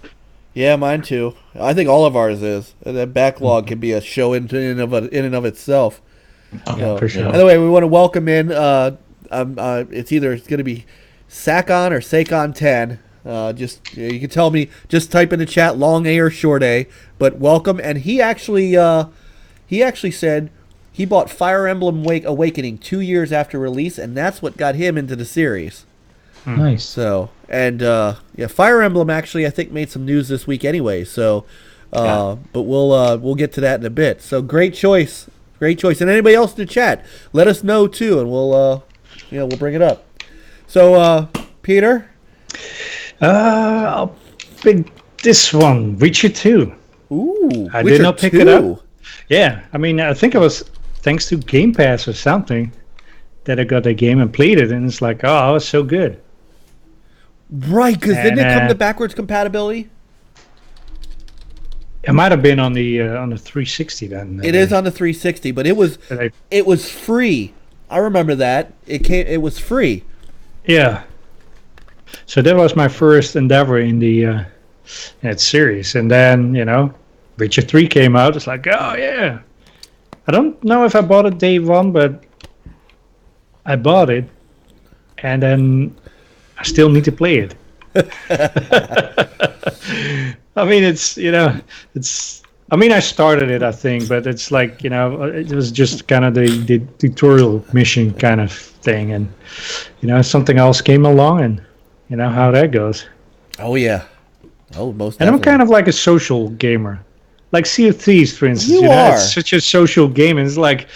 Yeah, mine too. I think all of ours is. That backlog can be a show in and of itself. Yeah, for sure. By the way, we want to welcome in. It's going to be Sakon or Sakon 10. You can tell me. Just type in the chat long A or short A. But welcome, and he actually said he bought Fire Emblem Awakening 2 years after release, and that's what got him into the series. Nice. So, and Fire Emblem actually I think made some news this week anyway. So, but we'll get to that in a bit. So great choice. And anybody else in the chat, let us know too, and we'll bring it up. So, Peter, I'll pick this one, Witcher 2. Ooh, I Witcher did not pick 2. it up. Yeah, I mean, I think it was thanks to Game Pass or something that I got the game and played it, and it's like, oh, it was so good. Right, because didn't it come to backwards compatibility? It might have been on the 360 then. It is on the 360, but it was free. I remember that. It was free. Yeah. So that was my first endeavor in the that series, and then Witcher 3 came out. It's like, oh yeah. I don't know if I bought it day one, but I bought it, and then I still need to play it. I mean, I started it, I think, but it's like, it was just kind of the tutorial mission kind of thing, and something else came along, and how that goes. Oh yeah. Oh, most definitely. And I'm kind of like a social gamer. Like Sea of Thieves, for instance. You are. It's such a social game, and it's like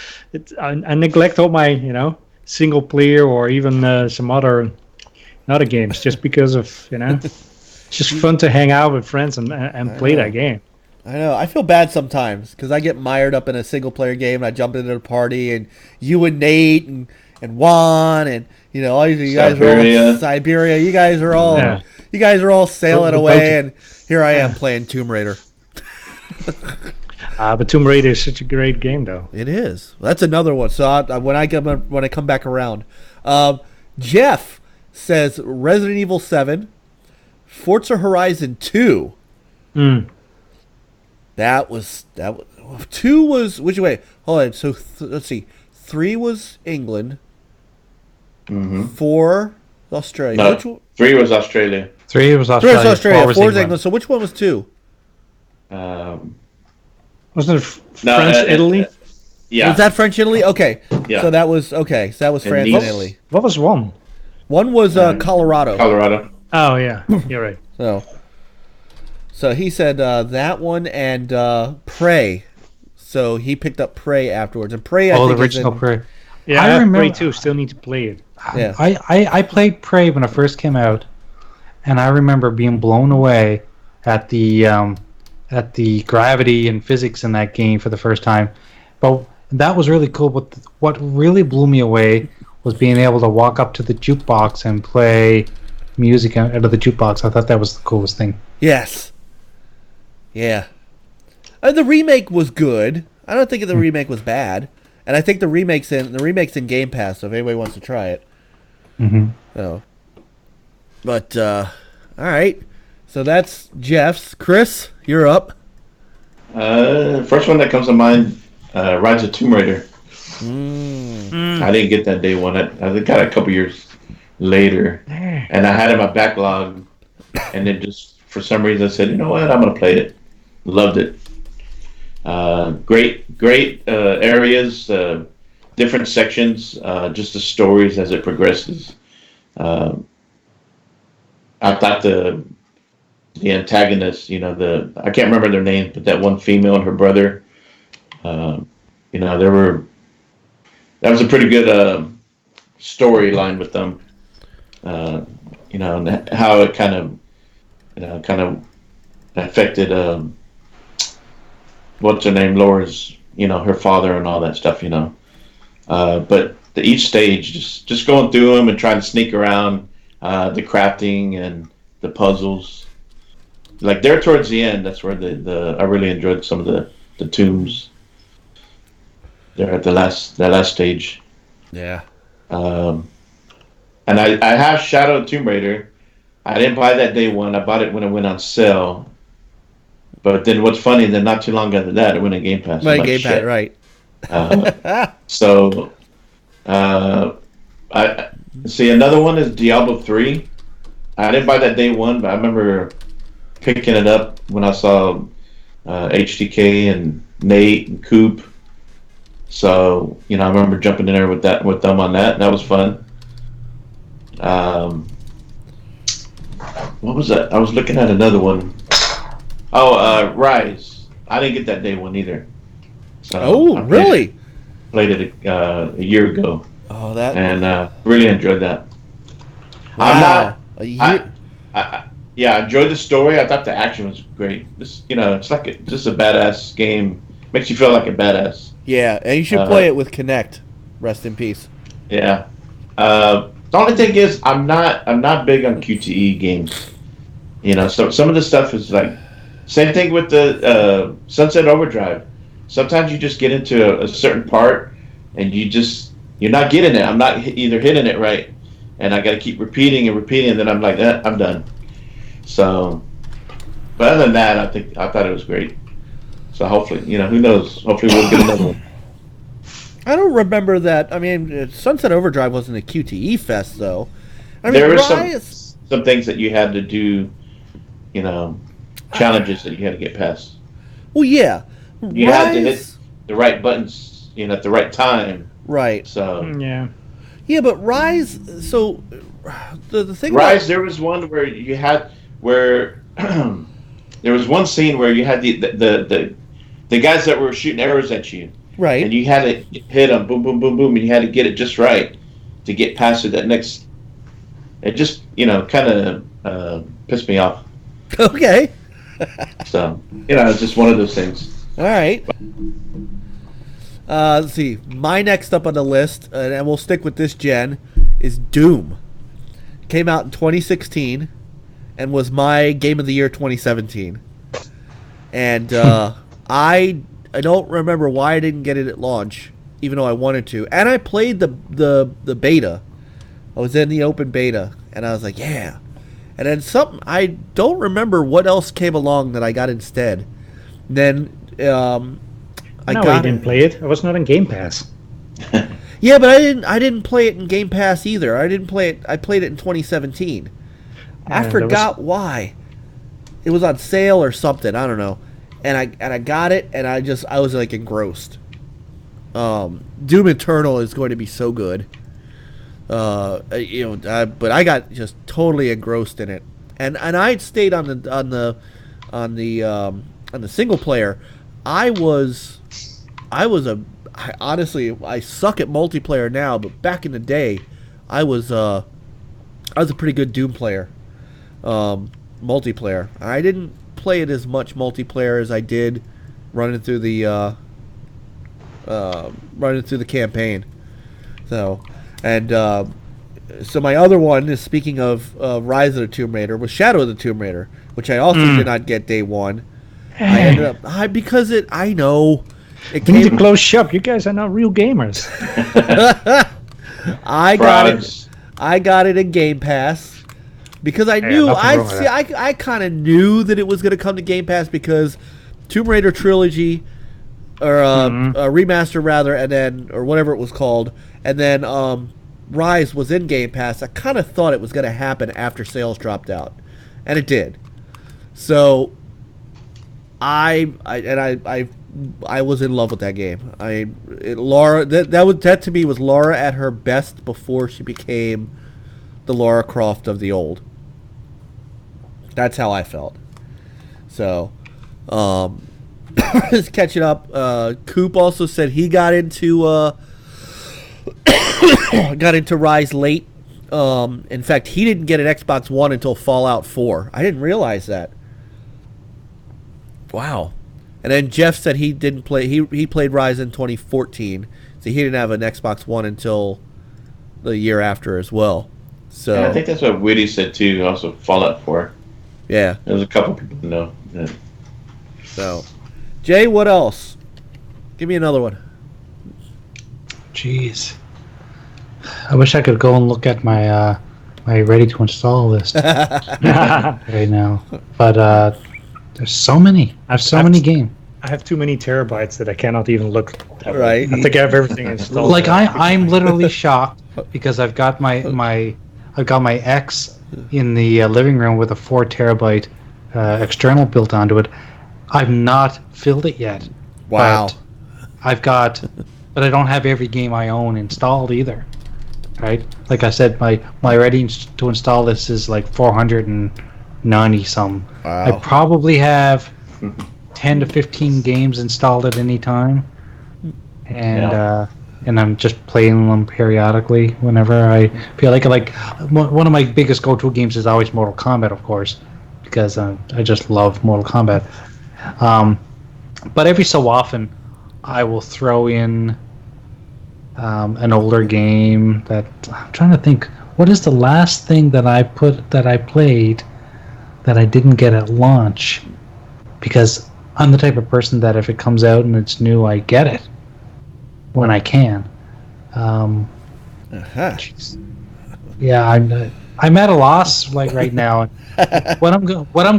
I neglect all my single player or even some other games just because of it's just fun to hang out with friends and play that game. I know. I feel bad sometimes because I get mired up in a single player game and I jump into a party and you and Nate and Juan and all you guys are all Siberia. You guys are all sailing away, and here I am playing Tomb Raider. But Tomb Raider is such a great game, though. It is. That's another one. So when I come back around, Jeff says Resident Evil 7, Forza Horizon 2. That was 2 was which way? Hold on. So let's see. 3 was England. 4 Australia. No, 3 was Australia. 3 was Australia. 3 was Australia. 4 was England. England. So which one was 2? Wasn't it French, Italy? Yeah. Was that French Italy? Okay. Yeah. So that was France and Italy. What was one? One was Colorado. Colorado. Oh yeah, you're right. So he said that one and Prey. So he picked up Prey afterwards, and Prey. I think the original Prey. Yeah, I remember Prey too. Still need to play it. Yeah. I played Prey when it first came out, and I remember being blown away at the gravity and physics in that game for the first time. But that was really cool. But what really blew me away was being able to walk up to the jukebox and play music out of the jukebox. I thought that was the coolest thing. Yes. Yeah. The remake was good. I don't think the remake was bad, and I think the remake's in Game Pass. So if anybody wants to try it. So. But all right. So that's Jeff's. Chris, you're up. First one that comes to mind, Rise of Tomb Raider. I didn't get that day one. I got it a couple years later, and I had it in my backlog, and then just for some reason I said, you know what, I'm gonna play it. Loved it. Great areas, different sections, just the stories as it progresses. I thought the antagonists, I can't remember their names, but that one female and her brother, that was a pretty good storyline with them, and how it kind of affected what's her name, Laura's, her father and all that stuff, but each stage, just going through them and trying to sneak around, the crafting and the puzzles. Like there towards the end, that's where I really enjoyed some of the tombs. There at that last stage. Yeah. And I have Shadow of Tomb Raider. I didn't buy that day one. I bought it when it went on sale. But then what's funny, then not too long after that, it went in Game Pass. Went in Game Pass, right. I see another one is Diablo 3. I didn't buy that day one, but I remember picking it up when I saw HTK and Nate and Coop. So, I remember jumping in there with them on that. That was fun. What was that? I was looking at another one. Oh, Rise. I didn't get that day one either. So really? Played it a year ago. Oh, that. And really enjoyed that. Wow. I enjoyed the story. I thought the action was great. It's like just a badass game. Makes you feel like a badass. Yeah, and you should play it with Kinect. Rest in peace. Yeah. The only thing is, I'm not big on QTE games. So some of the stuff is like, same thing with the Sunset Overdrive. Sometimes you just get into a certain part, and you're not getting it. I'm not either hitting it right, and I got to keep repeating, and then I'm like, I'm done. So, but other than that, I thought it was great. So hopefully, who knows? Hopefully we'll get another one. I don't remember that. I mean, Sunset Overdrive wasn't a QTE fest, though. I mean, there were some things that you had to do, challenges that you had to get past. Well, yeah. You had to hit the right buttons, at the right time. Right. So Yeah. Yeah, but Rise. So the thing. Rise, there was one where there was one scene where you had the guys that were shooting arrows at you. Right. And you had to hit them, boom, boom, boom, boom, and you had to get it just right to get past it. That next, it just kind of pissed me off. Okay. So it's just one of those things. All right. Let's see. My next up on the list, and we'll stick with this gen, is Doom. Came out in 2016, and was my Game of the Year 2017. And I don't remember why I didn't get it at launch, even though I wanted to. And I played the beta. I was in the open beta, and I was like, yeah. And then I don't remember what else came along that I got instead. And then I didn't play it. I was not in Game Pass. Yeah, but I didn't play it in Game Pass either. I didn't play it. I played it in 2017. I forgot why. It was on sale or something. I don't know. And I got it, and I was like engrossed. Doom Eternal is going to be so good. But I got just totally engrossed in it, and I had stayed on the single player. Honestly, I suck at multiplayer now, but back in the day, I was a pretty good Doom player. Multiplayer. I didn't play it as much multiplayer as I did running through the campaign. So my other one is, speaking of Rise of the Tomb Raider, was Shadow of the Tomb Raider, which I also did not get day one. I ended up I know it You need to close shop. You guys are not real gamers. I got it in Game Pass because I knew I kind of knew that it was going to come to Game Pass because Tomb Raider trilogy or remaster rather, and then or whatever it was called, and then Rise was in Game Pass. I kind of thought it was going to happen after sales dropped out, and it did. So I was in love with that game. That to me was Lara at her best before she became the Lara Croft of the old. That's how I felt. So, just catching up. Coop also said he got into Rise late. In fact, he didn't get an Xbox One until Fallout 4. I didn't realize that. Wow. And then Jeff said he didn't play. He played Rise in 2014, so he didn't have an Xbox One until the year after as well. So Yeah, I think that's what Whitty said too. Also, Fallout 4. yeah. There's a couple people who know. Yeah. So, Jay, what else? Give me another one. Jeez. I wish I could go and look at my my ready to install list right now. But there's so many. I have so many games. I have too many terabytes that I cannot even look. Right. I think I have everything installed. Like I'm literally shocked because I've got my X in the living room with a 4 terabyte external built onto it. I've not filled it yet. Wow. But I don't have every game I own installed either. Right? Like I said, my ready to install list is like 490 some. Wow. I probably have 10 to 15 games installed at any time, and I'm just playing them periodically whenever I feel like it. Like one of my biggest go-to games is always Mortal Kombat, of course, because I just love Mortal Kombat. But every so often, I will throw in an older game that I'm trying to think. What is the last thing that I played that I didn't get at launch? Because I'm the type of person that if it comes out and it's new, I get it when I can. Yeah, I'm at a loss like right now. What I'm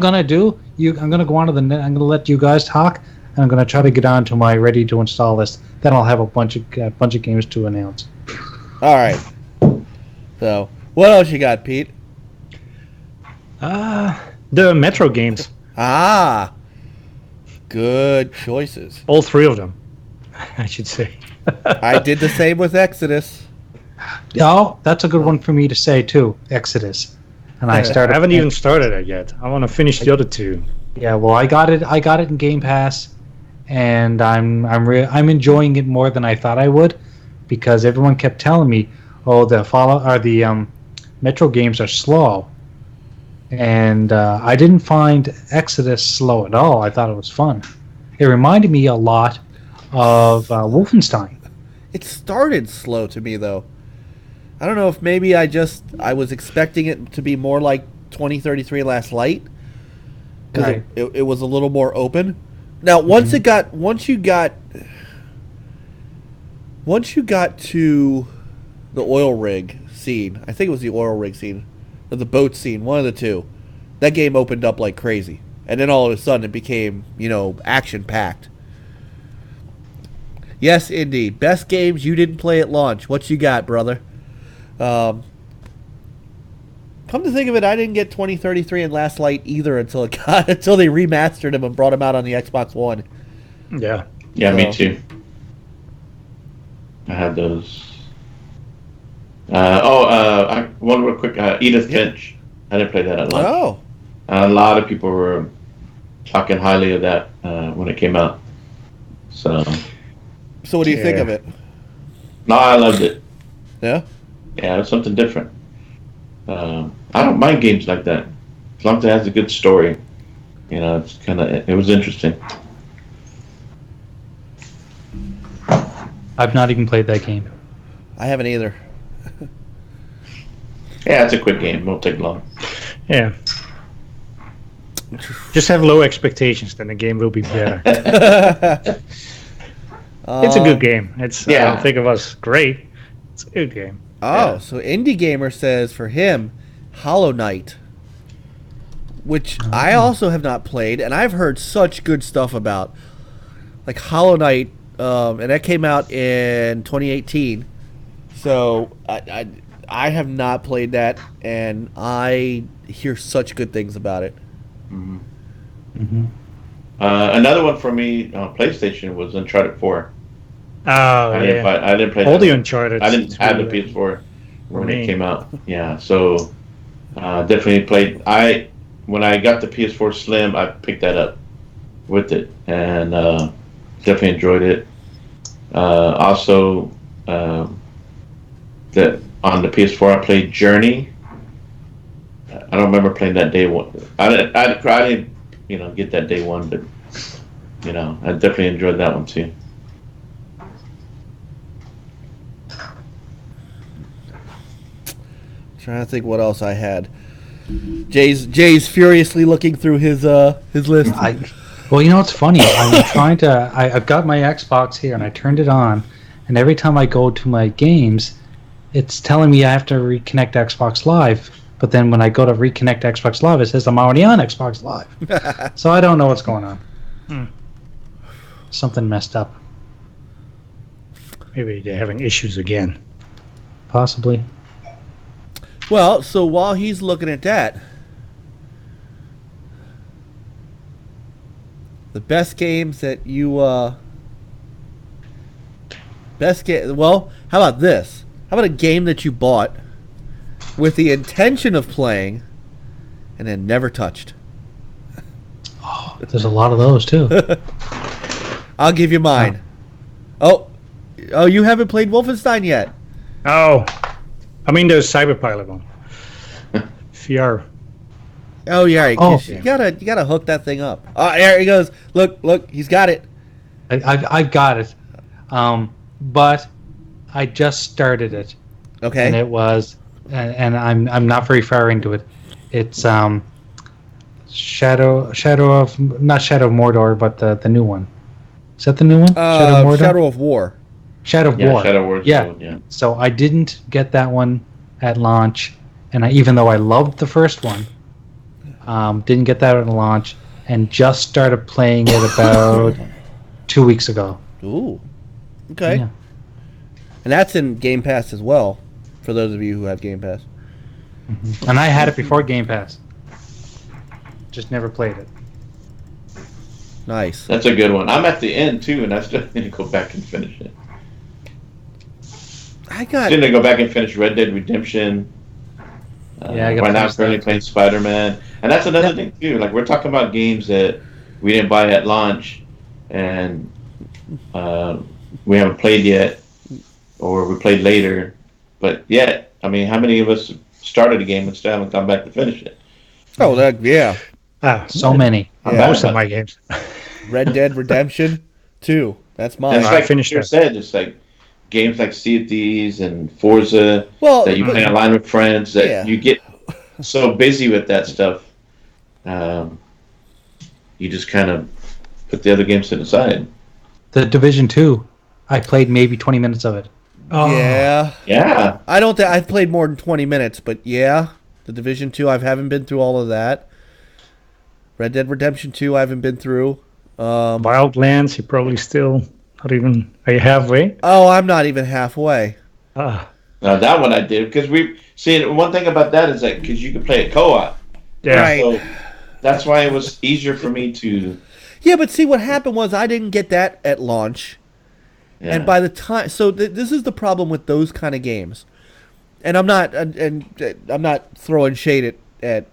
gonna do? I'm gonna go onto the net. I'm gonna let you guys talk, and I'm gonna try to get onto my ready to install list. Then I'll have a bunch of games to announce. All right. So, what else you got, Pete? The Metro games. Ah, good choices. All 3 of them, I should say. I did the same with Exodus. Oh, that's a good one for me to say too. Exodus, and I haven't even started it yet. I want to finish the other 2. Yeah, well, I got it in Game Pass, and I'm enjoying it more than I thought I would, because everyone kept telling me, "Oh, the Metro games are slow," and I didn't find Exodus slow at all. I thought it was fun. It reminded me a lot of Wolfenstein. It started slow to me, though. I don't know if maybe I was expecting it to be more like 2033 Last Light, because Right. it was a little more open. Now, once you got to the oil rig scene, I think it was the oil rig scene, or the boat scene, one of the two, that game opened up like crazy. And then all of a sudden it became, action-packed. Yes, indeed. Best games you didn't play at launch. What you got, brother? Come to think of it, I didn't get 2033 and Last Light either until they remastered them and brought them out on the Xbox One. Yeah. Yeah, So- me too. I had those. One real quick. Edith Finch. I didn't play that at launch. Oh, A lot of people were talking highly of that when it came out. So, so what do you think Yeah. of it? no, I loved it. Yeah. Yeah, it was something different. I don't mind games like that, as long as it has a good story. It was interesting. I've not even played that game. I haven't either. Yeah, it's a quick game. It won't take long. Yeah. Just have low expectations, then the game will be better. It's a good game. I don't think it was great. It's a good game. Oh, Yeah. so Indie Gamer says for him, Hollow Knight, which I also have not played, and I've heard such good stuff about. Like Hollow Knight, and that came out in 2018. So I have not played that, and I hear such good things about it. Another one for me on PlayStation was Uncharted 4. Oh, I didn't play all that the one. Uncharted. I didn't have the PS4 when it came out. Yeah, so definitely played. When I got the PS4 Slim, I picked that up with it, and definitely enjoyed it. Also, that on the PS4 I played Journey. I don't remember playing that day one. I didn't get that day one, but I definitely enjoyed that one too. Trying to think what else I had. Jay's furiously looking through his list. Well, you know what's funny? I've got my Xbox here, and I turned it on, and every time I go to my games, it's telling me I have to reconnect Xbox Live. But then when I go to reconnect Xbox Live, it says I'm already on Xbox Live. So I don't know what's going on. Something messed up. Maybe they're having issues again. Possibly. Well, so while he's looking at that, the best games that you well, how about this? How about a game that you bought with the intention of playing and then never touched? Oh, there's a lot of those too. I'll give you mine. Oh, you haven't played Wolfenstein yet? Oh, I mean the Cyberpilot one. VR. Oh yeah, you gotta hook that thing up. Oh, there he goes. Look, he's got it. I've got it, but I just started it. Okay. And it was, and I'm not very far into it. It's Shadow of not Shadow of Mordor, but the new one. Is that the new one? Shadow of Mordor? Shadow of War. Shadow of War. Shadow of War. Yeah. So I didn't get that one at launch, and even though I loved the first one, didn't get that at launch, and just started playing it about 2 weeks ago. Ooh. Okay. Yeah. And that's in Game Pass as well, for those of you who have Game Pass. Mm-hmm. And I had it before Game Pass. Just never played it. Nice. That's a good one. I'm at the end too, and I still need to go back and finish it. Still need to go back and finish Red Dead Redemption. Right now, I'm currently playing Spider-Man, and that's another thing too. Like, we're talking about games that we didn't buy at launch, and we haven't played yet, or we played later. But yet, I mean, how many of us started a game and still haven't come back to finish it? Oh, yeah. So many. Most of my games. Red Dead Redemption 2. That's mine. And it's like I finished you it. said, it's like games like Sea of Thieves and Forza that you play online with friends that you get so busy with that stuff, you just kind of put the other games to the side. The Division 2, I played maybe 20 minutes of it. Oh. Yeah. I don't think I've played more than 20 minutes, but yeah, the Division 2, I haven't been through all of that. Red Dead Redemption 2, I haven't been through. Wildlands, you're probably still not even. Are you halfway? Oh, I'm not even halfway. Now that one I did because we see. One thing about that is that because you can play it co-op. Yeah. Right. So that's why it was easier for me to. Yeah, but see what happened was I didn't get that at launch, and by the time this is the problem with those kind of games, and I'm not throwing shade at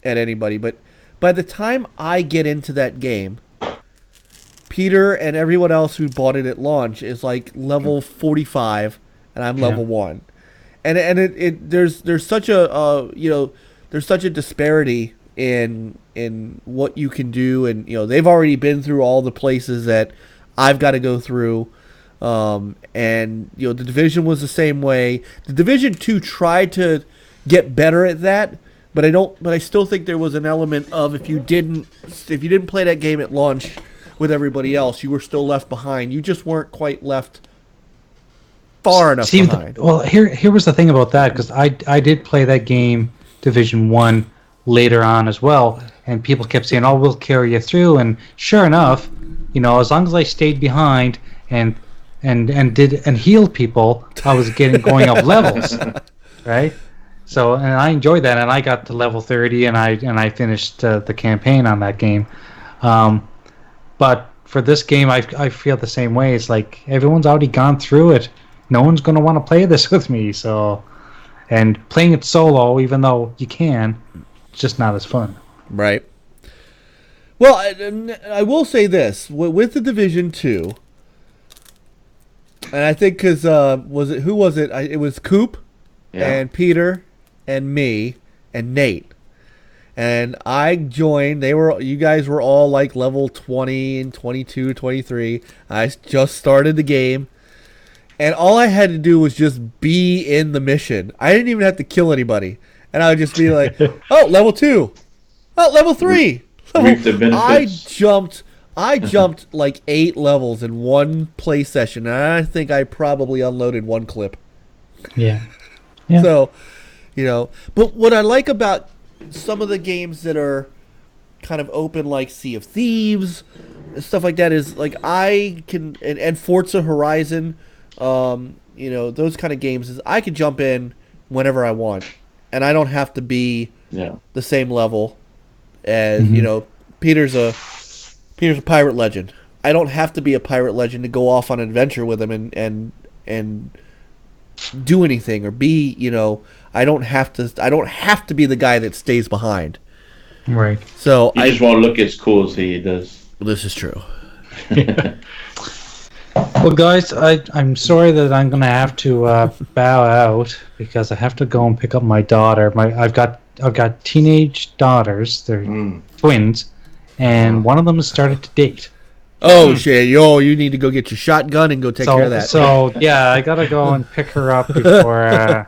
anybody, but by the time I get into that game, Peter and everyone else who bought it at launch is like level 45, and I'm level 1, and there's such a there's such a disparity in what you can do, and they've already been through all the places that I've got to go through, and the Division was the same way. The Division 2 tried to get better at that, but I still think there was an element of if you didn't play that game at launch with everybody else, you were still left behind. You just weren't quite left far enough behind. Here was the thing about that, because I did play that game Division 1 later on as well, and people kept saying, "Oh, we'll carry you through," and sure enough, as long as I stayed behind and healed people, I was going up levels, right? So, and I enjoyed that, and I got to level 30, and I finished the campaign on that game. But for this game, I feel the same way. It's like everyone's already gone through it. No one's going to want to play this with me. So, and playing it solo, even though you can, it's just not as fun. Right. Well, I will say this with the Division 2, and I think because who was it? It was Coop and Peter and me and Nate. And I joined. You guys were all like level 20 and 22, 23. I just started the game, and all I had to do was just be in the mission. I didn't even have to kill anybody, and I would just be like, "Oh, level 2, oh, level 3." Reap the benefits. I jumped like 8 levels in one play session, and I think I probably unloaded one clip. Yeah. So, but what I like about some of the games that are kind of open, like Sea of Thieves, stuff like that, is like I can, and Forza Horizon, those kind of games, is I can jump in whenever I want, and I don't have to be the same level as Peter's a pirate legend. I don't have to be a pirate legend to go off on an adventure with him and do anything or be, I don't have to be the guy that stays behind. Right. So you just won't look as cool as he does. This is true. Well, guys, I'm sorry that I'm going to have to bow out because I have to go and pick up my daughter. I've got teenage daughters. They're twins, and one of them has started to date. Oh shit! You need to go get your shotgun and go take care of that. So yeah, I gotta go and pick her up before.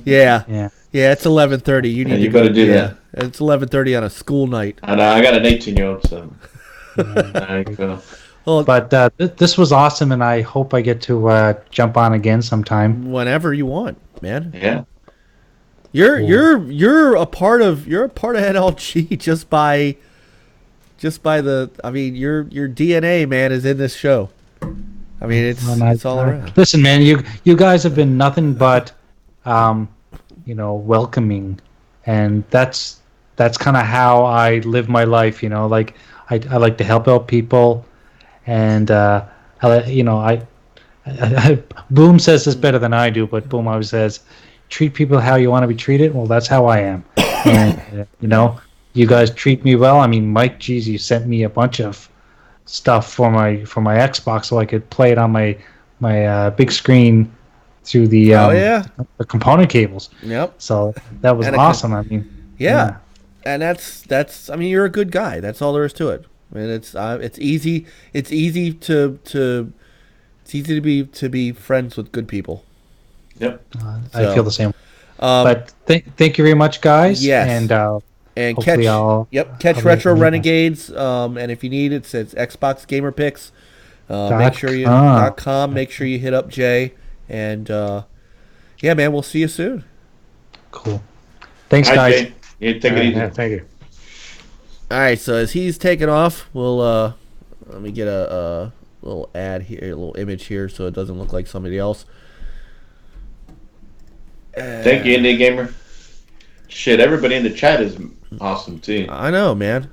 Yeah. It's 11:30. You gotta do that. It's 11:30 on a school night. And I got an 18-year-old, so. There you go. Well, but this was awesome, and I hope I get to jump on again sometime. Whenever you want, man. Yeah. You're a part of NLG just by the. I mean, your DNA, man, is in this show. I mean, it's all around. Listen, man, you guys have been nothing but, welcoming, and that's kind of how I live my life. Like I like to help out people, and Boom says this better than I do, but Boom always says, treat people how you want to be treated. Well, that's how I am, and you guys treat me well. I mean, Mike, geez, you sent me a bunch of stuff for my Xbox so I could play it on my big screen through the the component cables. Yep. So that was awesome. I mean, yeah. And that's. I mean, you're a good guy. That's all there is to it. I mean, it's easy. It's easy to be friends with good people. Yep. I feel the same. But thank you very much, guys. Yes. And catch Retro Renegades. And if you need it, it's Xbox Gamer Picks. Make sure you .com. Make sure you hit up Jay. And man, we'll see you soon. Cool. Thanks, guys. Jay. Yeah, take it easy. Yeah, thank you. All right, so as he's taking off, we'll let me get a little ad here, a little image here, so it doesn't look like somebody else. Thank you, Indie Gamer. Shit, everybody in the chat is awesome too. I know, man.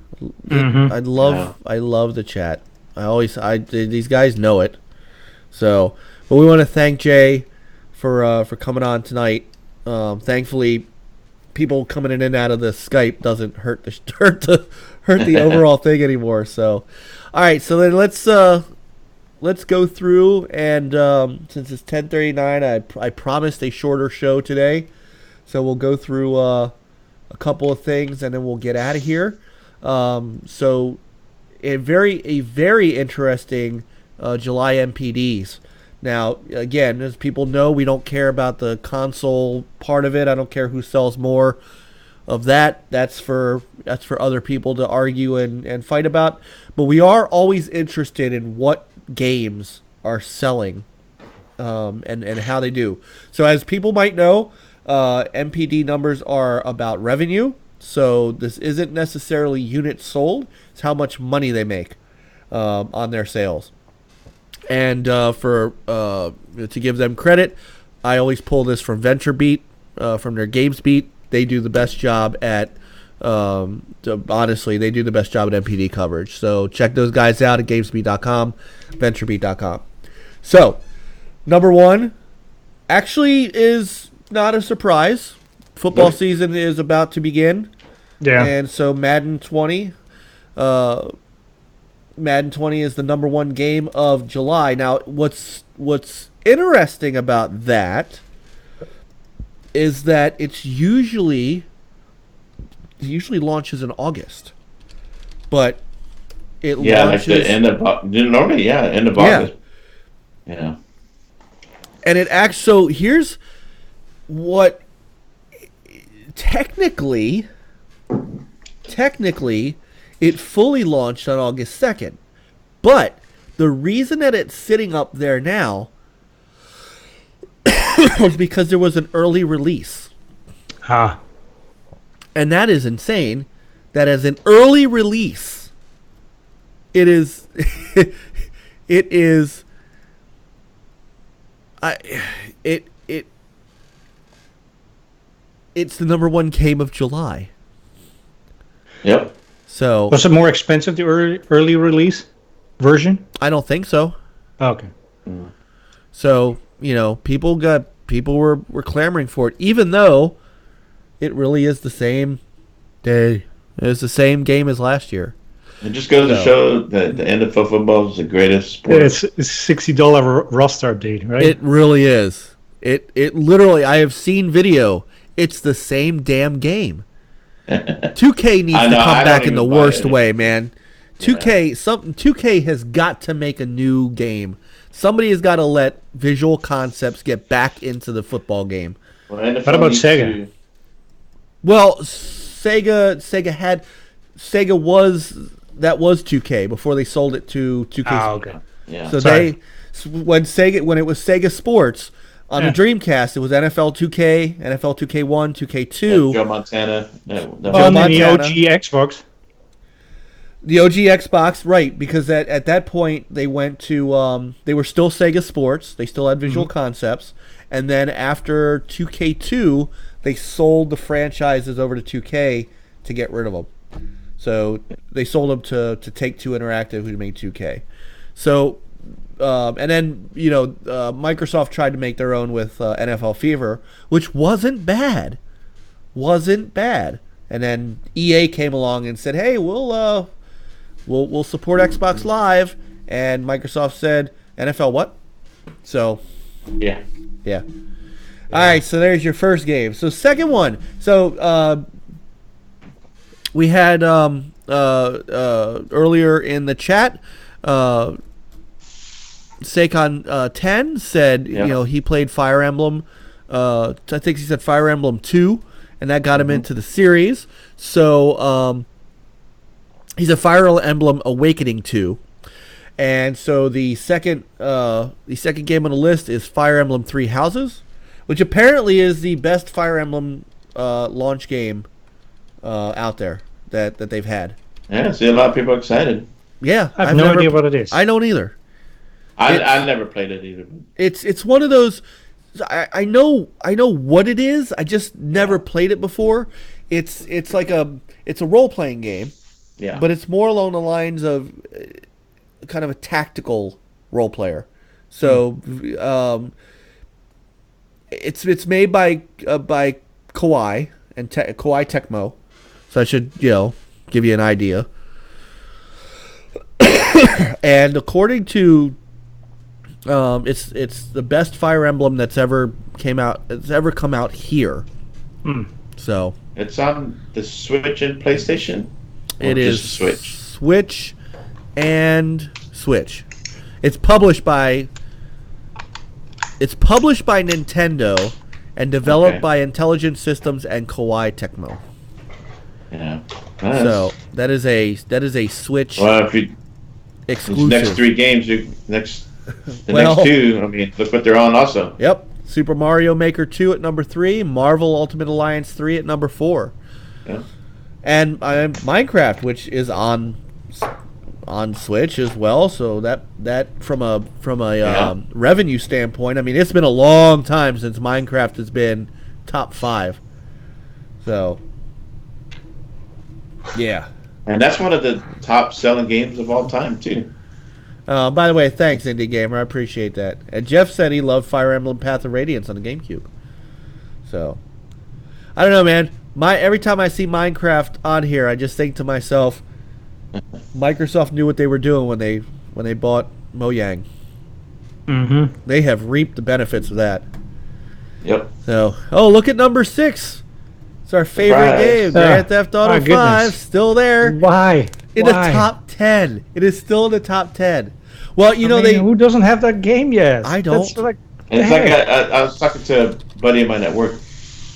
Mm-hmm. I love the chat. These guys know it. So, but we want to thank Jay for coming on tonight. Thankfully, people coming in and out of the Skype doesn't hurt the overall thing anymore. So, all right. So then let's go through, and since it's 10:39, I promised a shorter show today, so we'll go through a couple of things and then we'll get out of here. So a very interesting July NPDs. Now, again, as people know, we don't care about the console part of it. I don't care who sells more of that. That's for other people to argue and fight about. But we are always interested in what games are selling and how they do. So as people might know, NPD numbers are about revenue. So this isn't necessarily units sold. It's how much money they make on their sales. And to give them credit, I always pull this from VentureBeat, from their GamesBeat. They do the best job at, honestly, they do the best job at NPD coverage. So check those guys out at GamesBeat.com, VentureBeat.com. So, number one, actually is not a surprise. Football season is about to begin. Yeah. And so Madden 20 is the number one game of July. Now, what's interesting about that is that it usually launches in August, but it launches like the end of August. Yeah. And it acts so. Here's what technically, it fully launched on August 2nd. But the reason that it's sitting up there now was because there was an early release. And that is insane. That as an early release, it is it's the number one game of July. Yep. So was it more expensive, the early release version? I don't think so. Okay. So, people were clamoring for it, even though it really is the same day. It's the same game as last year. It just goes to show that the NFL football is the greatest sport. Yeah, it's $60 roster update, right? It really is. It literally, I have seen video. It's the same damn game. 2K needs to come back in the worst way, man. 2K has got to make a new game. Somebody has got to let Visual Concepts get back into the football game. What about Sega? Well, Sega was 2K before they sold it to 2K. Okay. Yeah. So when it was Sega Sports on the Dreamcast, it was NFL 2K, NFL 2K1, 2K2. Joe Montana. The OG Xbox. The OG Xbox, right? Because at that point they went to they were still Sega Sports. They still had Visual Concepts, and then after 2K2, they sold the franchises over to 2K to get rid of them. So they sold them to Take-Two Interactive, who made 2K. So and then Microsoft tried to make their own with NFL Fever, which wasn't bad. And then EA came along and said, "Hey, we'll support Xbox Live," and Microsoft said, "NFL what?" So yeah. All right, so there's your first game. So second one. So we had earlier in the chat, Seikon 10 said he played Fire Emblem. I think he said Fire Emblem 2, and that got him into the series. So he's a Fire Emblem Awakening 2. And so the second game on the list is Fire Emblem Three Houses, which apparently is the best Fire Emblem launch game out there that they've had. Yeah, I see a lot of people excited. Yeah, I have no idea what it is. I don't either. I never played it either. It's one of those. I know what it is. I just never played it before. It's like a role playing game. Yeah. But it's more along the lines of kind of a tactical role player. So it's made by Koei and Koei Tecmo. So I should give you an idea. And according to it's the best Fire Emblem that's ever come out here. So it's on the Switch and PlayStation. It is Switch and Switch. It's published by Nintendo and developed by Intelligent Systems and Koei Tecmo. Yeah. So that is a Switch exclusive. Next three games, next two. I mean, look what they're on also. Yep. Super Mario Maker 2 at number 3, Marvel Ultimate Alliance 3 at number 4. Yeah. And Minecraft, which is on Switch as well. So that from a revenue standpoint, I mean, it's been a long time since Minecraft has been top 5. So yeah. And that's one of the top selling games of all time too. By the way, thanks, Indie Gamer. I appreciate that. And Jeff said he loved Fire Emblem Path of Radiance on the GameCube. So I don't know, man. Every time I see Minecraft on here, I just think to myself, Microsoft knew what they were doing when they bought Mojang. Mm-hmm. They have reaped the benefits of that. Yep. So, look at number 6. It's our favorite game, Grand Theft Auto 5, still there. Why? In the top 10. It is still in the top 10. Well, who doesn't have that game yet? I don't. That's like And it's like I was talking to a buddy of mine at work,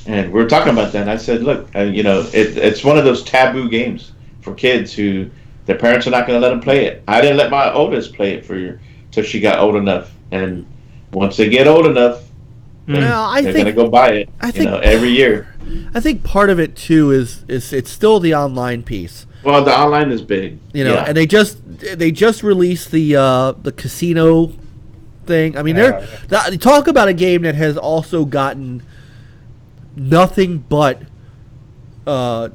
and we were talking about that. And I said, look, it's one of those taboo games for kids who their parents are not going to let them play it. I didn't let my oldest play it till she got old enough. And once they get old enough, they're going to go buy it. Every year. I think part of it too is it's still the online piece. Well, the online is big. And they just released the casino thing. I mean, talk about a game that has also gotten nothing but.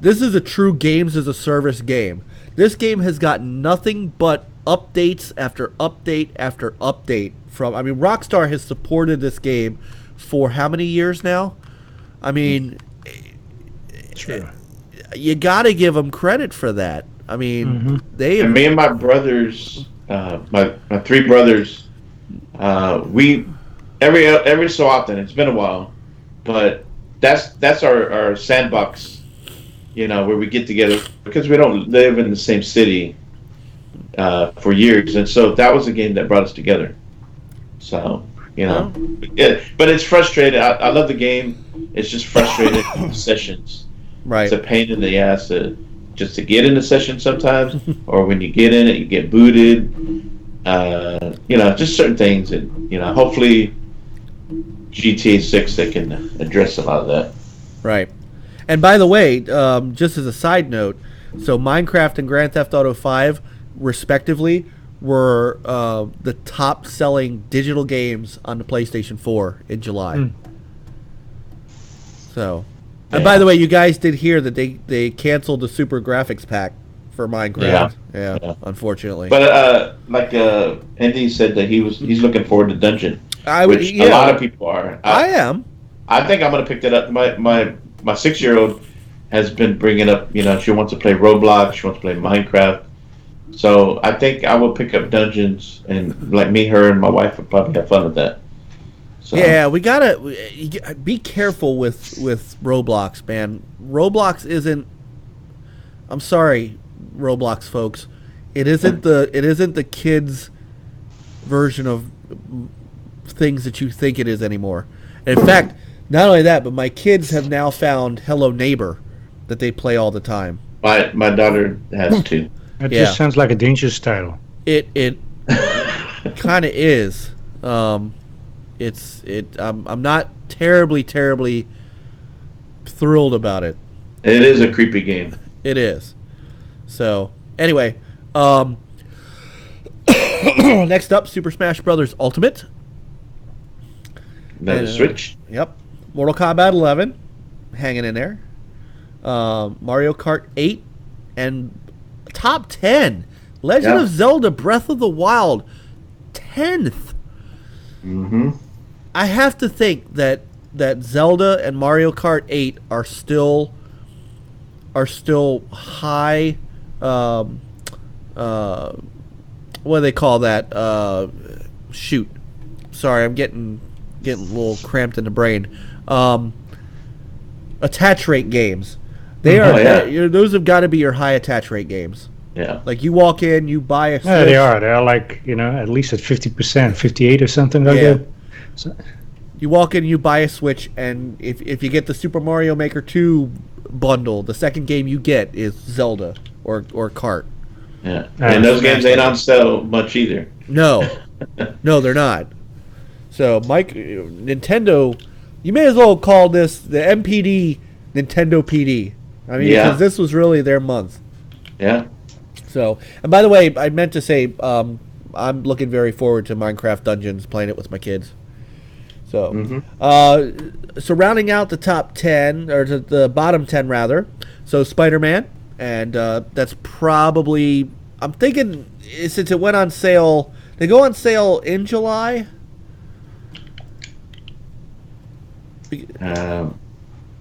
This is a true games as a service game. This game has gotten nothing but updates after update after update from. I mean, Rockstar has supported this game for how many years now? I mean, True. You got to give them credit for that. I mean, And me and my brothers, my three brothers, we every so often. It's been a while, but that's our sandbox. Where we get together because we don't live in the same city for years, and so that was a game that brought us together. So but it's frustrating. I love the game. It's just frustrating sessions. Right. It's a pain in the ass just to get in the session sometimes, or when you get in it, you get booted. Just certain things, and hopefully GTA 6 they can address a lot of that. Right. And by the way, just as a side note, so Minecraft and Grand Theft Auto 5, respectively, were the top-selling digital games on the PlayStation 4 in July. So, and by the way, you guys did hear that they canceled the Super Graphics Pack for Minecraft. Yeah. Unfortunately. But like Andy said that he's looking forward to Dungeon, which a lot of people are. I am. I think I'm going to pick that up. My 6-year-old has been bringing up, she wants to play Roblox, she wants to play Minecraft. So I think I will pick up Dungeons, and like me, her, and my wife would probably have fun with that. So. Yeah, we gotta be careful with Roblox, man. Roblox isn't. I'm sorry, Roblox folks. It isn't the kids' version of things that you think it is anymore. And in fact, not only that, but my kids have now found Hello Neighbor that they play all the time. My daughter has too. It just sounds like a dangerous title. It kind of is. I'm not terribly thrilled about it. It is a creepy game. It is. So anyway, next up, Super Smash Bros. Ultimate. Another Switch. Yep. Mortal Kombat 11, hanging in there. Mario Kart 8, and top 10. Legend of Zelda: Breath of the Wild, 10th. I have to think that Zelda and Mario Kart 8 are still high. What do they call that? Shoot. Sorry, I'm getting a little cramped in the brain. Attach rate games. They are. Those have got to be your high attach rate games. Yeah. Like you walk in, you buy a Switch. Yeah, they are. They're like, at least at 50%, 58 or something like that. So. You walk in, you buy a Switch, and if you get the Super Mario Maker 2 bundle, the second game you get is Zelda or Kart. Yeah. And those games ain't on sale much either. No. No, they're not. So, Nintendo, you may as well call this the NPD Nintendo PD. I mean, because this was really their month. Yeah. So, and by the way, I meant to say, I'm looking very forward to Minecraft Dungeons, playing it with my kids. So, so rounding out the top 10, or the bottom 10 rather. So Spider-Man, and that's probably, I'm thinking, since it went on sale, they go on sale in July.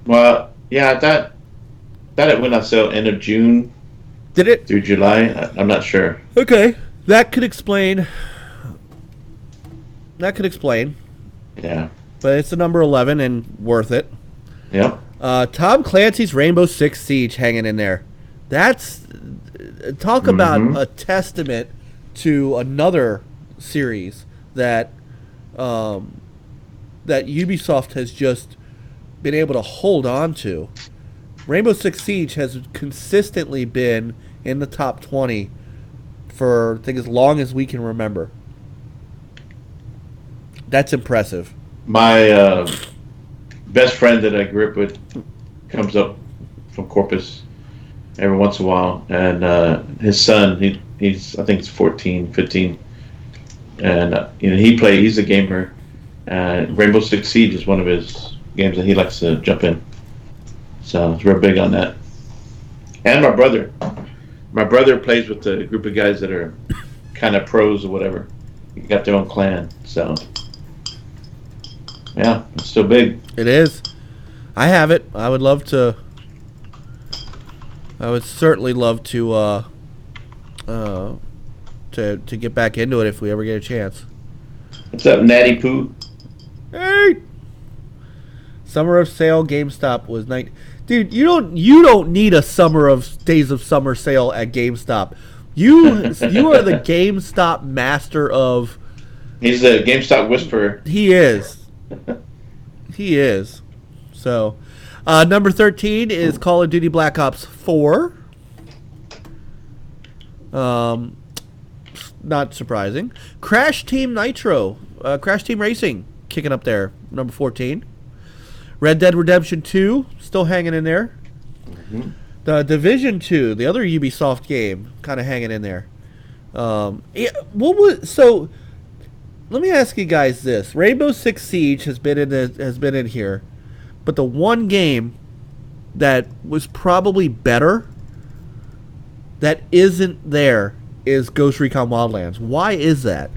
Well, yeah, that it went on sale end of June. Did it? Through July? I'm not sure. Okay. That could explain. Yeah. But it's the number 11 and worth it. Yep. Tom Clancy's Rainbow Six Siege hanging in there. That's talk about a testament to another series that that Ubisoft has just been able to hold on to. Rainbow Six Siege has consistently been in the top 20 for, I think, as long as we can remember. That's impressive. My best friend that I grew up with comes up from Corpus every once in a while, and his son, he's I think he's 14, 15, and he's a gamer. Rainbow Six Siege is one of his games that he likes to jump in. So it's real big on that. And my brother plays with a group of guys that are kind of pros or whatever. They got their own clan, so yeah, it's still big. It is. I have it. I would certainly love to get back into it if we ever get a chance. What's up, Natty Poo? Hey. Summer of Sale GameStop was Dude, you don't need a summer of Days of Summer sale at GameStop. You are the GameStop master of. He's a GameStop whisperer. He is. He is. So, number 13 is Call of Duty Black Ops 4. Not surprising. Crash Team Nitro. Crash Team Racing kicking up there. Number 14. Red Dead Redemption 2 still hanging in there. Mm-hmm. The Division 2, the other Ubisoft game, kind of hanging in there. Let me ask you guys this: Rainbow Six Siege has been in here, but the one game that was probably better that isn't there is Ghost Recon Wildlands. Why is that?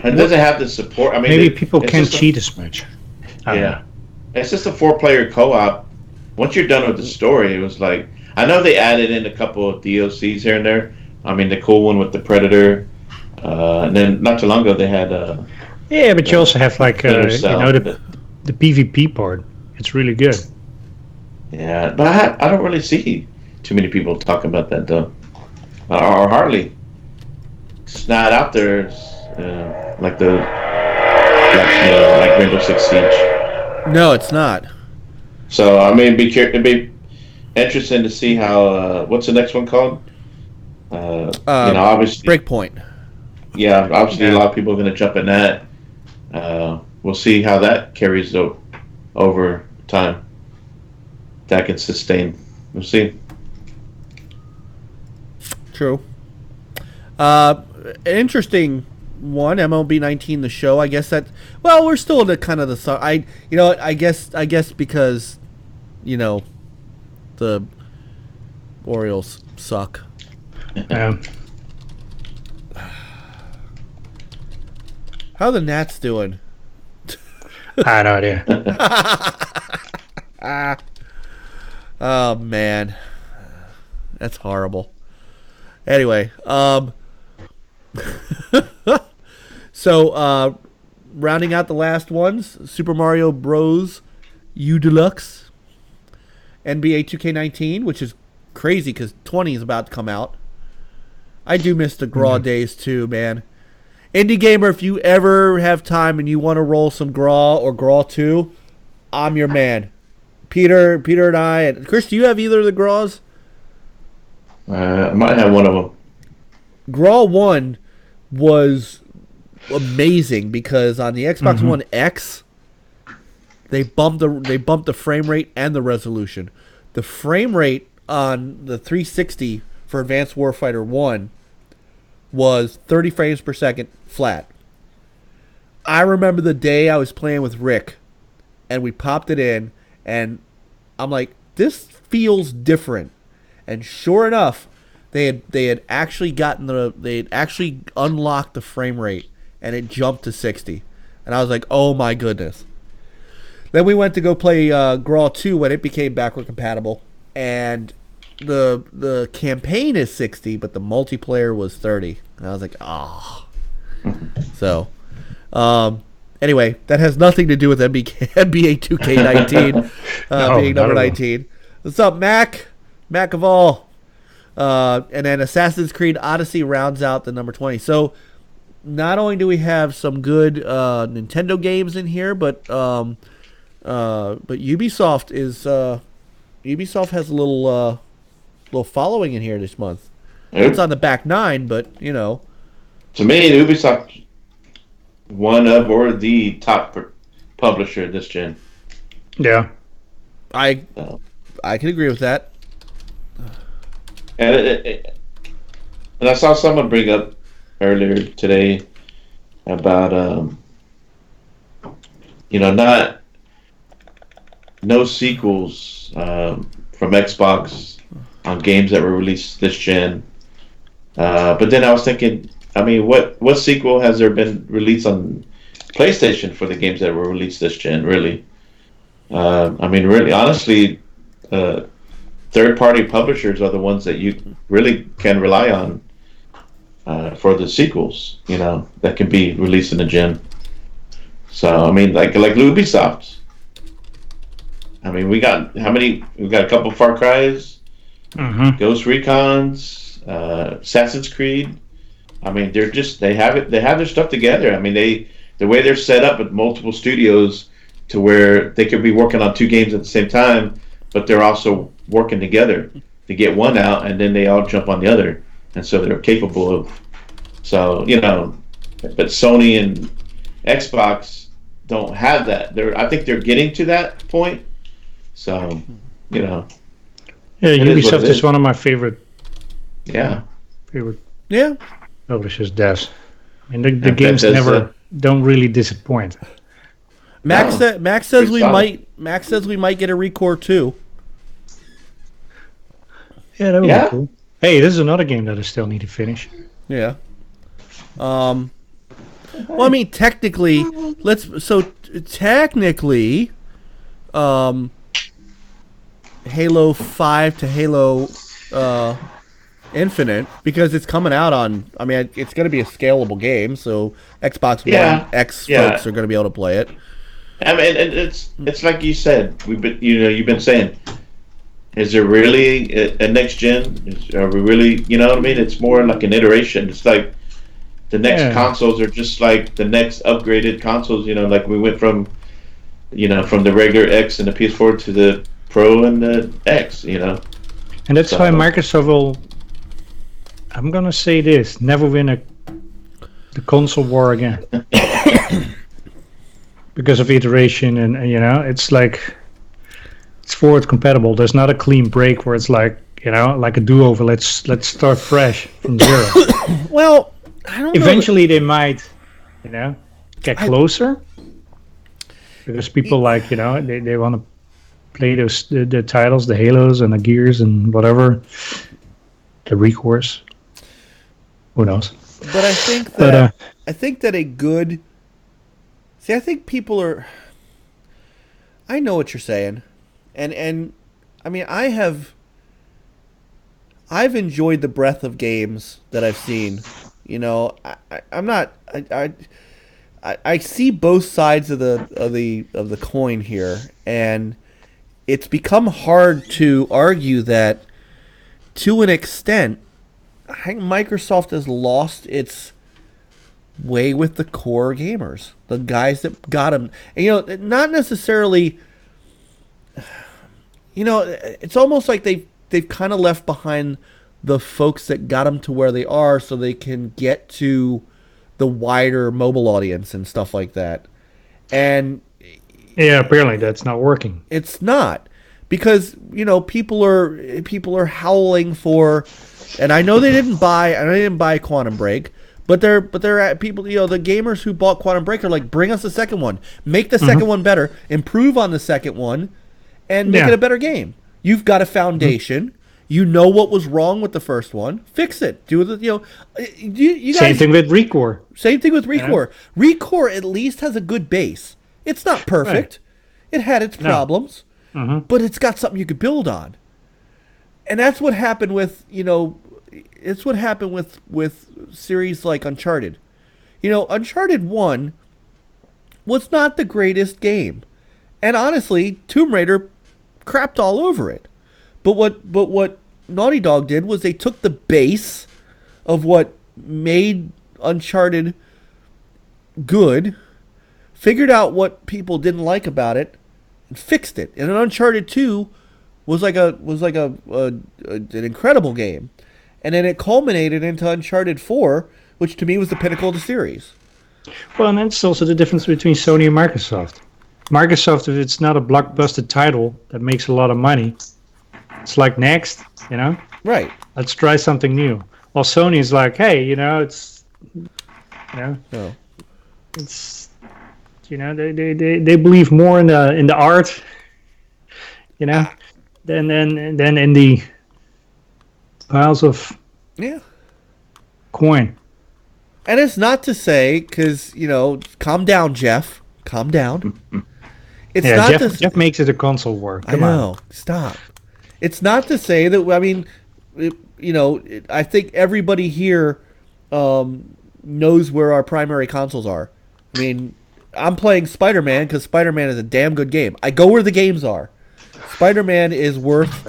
It doesn't have the support. I mean, maybe people can't cheat as much. Yeah, it's just a 4-player co-op. Once you're done with the story, it was like, I know they added in a couple of DLCs here and there. I mean, the cool one with the Predator, and then not too long ago they had. Yeah, but you also have like the PvP part. It's really good. Yeah, but I don't really see too many people talking about that though, or hardly. It's not out there. Like Rainbow Six Siege. No, it's not. So I mean, it'd be interesting to see how. What's the next one called? Obviously Breakpoint. Yeah, obviously a lot of people are going to jump in that. We'll see how that carries over time. That can sustain. We'll see. True. An interesting one, MLB 19, the show. I guess that. Well, we're still in the kind of the. I guess because, the Orioles suck. Yeah. How are the Nats doing? I had no idea. Oh man, that's horrible. Anyway, so rounding out the last ones, Super Mario Bros. U Deluxe, NBA 2K19, which is crazy because 20 is about to come out. I do miss the Graw days too, man. Indie Gamer, if you ever have time and you want to roll some Graw or Graw 2, I'm your man. Peter and I, and Chris, do you have either of the Graws? I might have one of them. Graw 1 was amazing because on the Xbox One X, they bumped the frame rate and the resolution. The frame rate on the 360 for Advanced Warfighter 1 was 30 frames per second flat. I remember the day I was playing with Rick and we popped it in and I'm like, this feels different. And sure enough, they had actually unlocked the frame rate and it jumped to 60. And I was like, oh my goodness. Then we went to go play Graw 2 when it became backward compatible, and the campaign is 60, but the multiplayer was 30. And I was like, oh. So, anyway, that has nothing to do with NBA 2K19 being number 19. What's up, Mac? Mac of all. And then Assassin's Creed Odyssey rounds out the number 20. So, not only do we have some good Nintendo games in here, but Ubisoft has a little following in here this month. It's on the back nine, but To me, Ubisoft one of or the top publisher this gen. Yeah. I can agree with that. And I saw someone bring up earlier today about no sequels from Xbox on games that were released this gen. But then I was thinking, what sequel has there been released on PlayStation for the games that were released this gen? Really, really, honestly, third-party publishers are the ones that you really can rely on for the sequels. That can be released in a gen. So like Ubisoft. We got how many? We got a couple Far Cry's, Ghost Recons, Assassin's Creed. They have their stuff together. The way they're set up with multiple studios to where they could be working on two games at the same time, but they're also working together to get one out, and then they all jump on the other, and so they're capable of. But Sony and Xbox don't have that. I think they're getting to that point. So, Yeah, Ubisoft is one of my favorite. Yeah. Yeah. Publishers, devs. The games don't really disappoint. Max says we might get a Recore too. Yeah, that would be cool. Hey, this is another game that I still need to finish. Yeah. Technically, Halo 5 to Halo Infinite, because it's coming out on. It's going to be a scalable game, so Xbox One X folks are going to be able to play it. And it's like you said. You've been saying. Is there really a next gen? Are we really? You know what I mean? It's more like an iteration. It's like the next consoles are just like the next upgraded consoles. Like we went from the regular X and the PS4 to the Pro and the X. And that's why Microsoft will. I'm gonna say this: never win the console war again. Because of iteration and it's like it's forward compatible. There's not a clean break where it's like like a do-over. Let's start fresh from zero. Well, I don't know. Eventually they might get closer because people they want to play those the titles, the Halos and the Gears and whatever, the Recourse. Who knows? But I think that I think people are. I know what you're saying, and I've enjoyed the breadth of games that I've seen. I see both sides of the coin here, and it's become hard to argue that, to an extent, I think Microsoft has lost its way with the core gamers, the guys that got them. And, not necessarily. It's almost like they've kind of left behind the folks that got them to where they are, so they can get to the wider mobile audience and stuff like that. And apparently that's not working. It's not, because people are howling for. And I know they didn't buy Quantum Break, but they're people. The gamers who bought Quantum Break are like, bring us a second one, make the second one better, improve on the second one, and make it a better game. You've got a foundation. You know what was wrong with the first one. Fix it. Do the you guys, same thing with Recore. Same thing with Recore. Recore at least has a good base. It's not perfect. Right. It had its problems, but it's got something you could build on. And that's what happened with it's what happened with series like Uncharted. Uncharted 1 was not the greatest game, and honestly, Tomb Raider crapped all over it. But what Naughty Dog did was they took the base of what made Uncharted good, figured out what people didn't like about it, and fixed it. And Uncharted 2 was like an incredible game. And then it culminated into Uncharted 4, which to me was the pinnacle of the series. Well, and that's also the difference between Sony and Microsoft. Microsoft, if it's not a blockbuster title that makes a lot of money, it's like next, Right. Let's try something new. While Sony is like, hey, it's, No. it's, they believe more in the art, than in the piles of coin. And it's not to say, because, calm down, Jeff. Calm down. It's not Jeff makes it a console war. Come on. Stop. It's not to say that, I think everybody here knows where our primary consoles are. I mean, I'm playing Spider-Man because Spider-Man is a damn good game. I go where the games are. Spider-Man is worth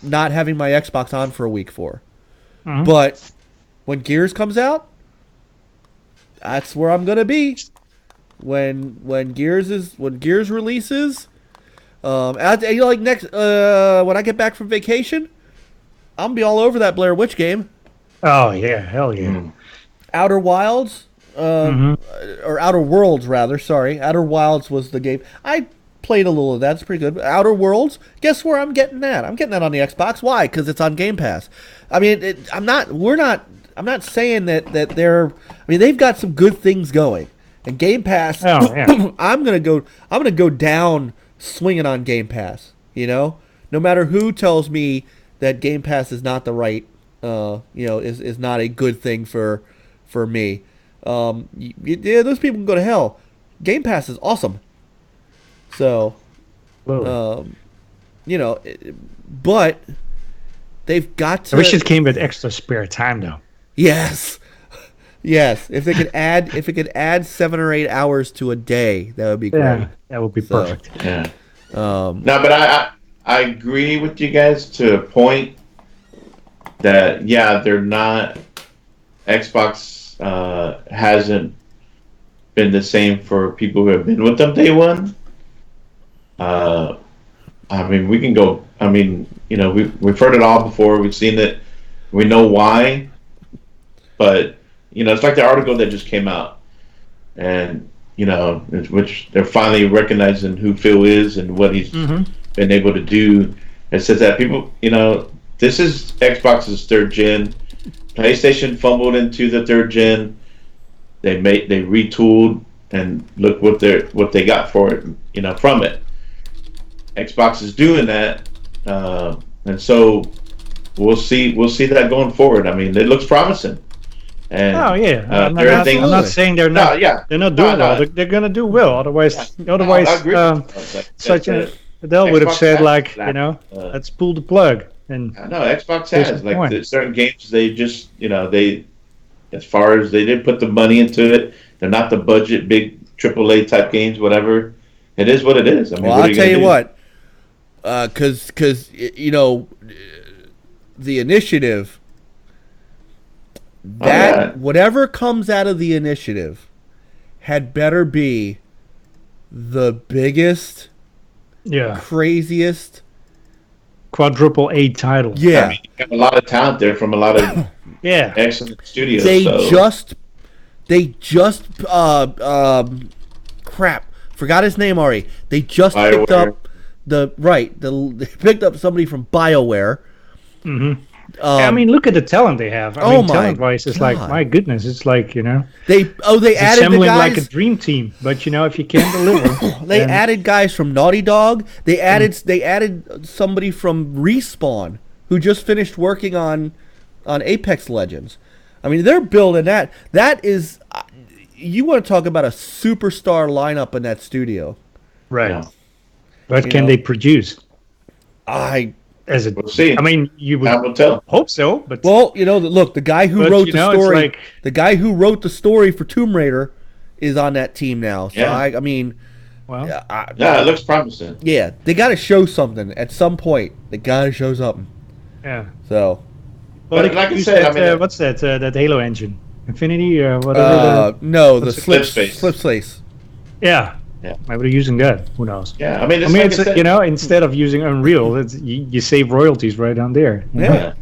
not having my Xbox on for a week for. Mm-hmm. But when Gears comes out, that's where I'm gonna be. When Gears releases, when I get back from vacation, I'm gonna be all over that Blair Witch game. Oh yeah, hell yeah. Outer Wilds, or Outer Worlds rather. Sorry, Outer Wilds was the game I played a little of that. It's pretty good. Outer Worlds, guess where I'm getting that? I'm getting that on the Xbox. Why? Because it's on Game Pass. I mean, I'm not saying that they're. I mean, they've got some good things going, and Game Pass. Oh yeah. I'm gonna go down swinging on Game Pass. No matter who tells me that Game Pass is not the right, is not a good thing for me. Those people can go to hell. Game Pass is awesome. So, but they've got to. I wish it came with extra spare time, though. Yes. If they could add 7 or 8 hours to a day, that would be great. Yeah, that would be perfect. Yeah. No, but I agree with you guys to a point that they're not. Xbox hasn't been the same for people who have been with them day one. We can go. We've heard it all before. We've seen it. We know why. But it's like the article that just came out, and which they're finally recognizing who Phil is and what he's been able to do. It says that people, this is Xbox's third gen. PlayStation fumbled into the third gen. They retooled, and look what they got for it. From it. Xbox is doing that, and so we'll see that going forward. I mean, it looks promising. And, I'm not saying they're not. No, they're not doing well. They're going to do well. Otherwise, such a Adele would have said let's pull the plug. And no, Xbox has certain games. They just as far as they didn't put the money into it, they're not the budget big AAA type games. Whatever, it is what it is. I mean, I'll tell you what. Because the initiative, whatever comes out of the initiative had better be the biggest, craziest, quadruple A title. Yeah, you have a lot of talent there from a lot of excellent studios. They just forgot his name already. They just picked up. They picked up somebody from BioWare. Mm-hmm. Look at the talent they have. Talent-wise, it's like, my goodness, it's like they added assembling the guys like a dream team. But if you can't deliver, they added guys from Naughty Dog. They added somebody from Respawn who just finished working on Apex Legends. I mean, they're building that. That is, you want to talk about a superstar lineup in that studio, right? Yeah. What can they produce? We'll see. You would hope so. But look, the guy who wrote the story, the guy who wrote the story for Tomb Raider, is on that team now. So it looks promising. Yeah, they got to show something at some point. They got to show something. Yeah. So, but like I said, what's that? That Halo engine. Infinity, whatever. No, the what's it- slip Slipspace. slip space. Yeah. Yeah. Maybe they're using that. Who knows? Yeah, I mean, it's I mean, like it's, I said, you know, instead of using Unreal, you save royalties right on there. you know? Yeah.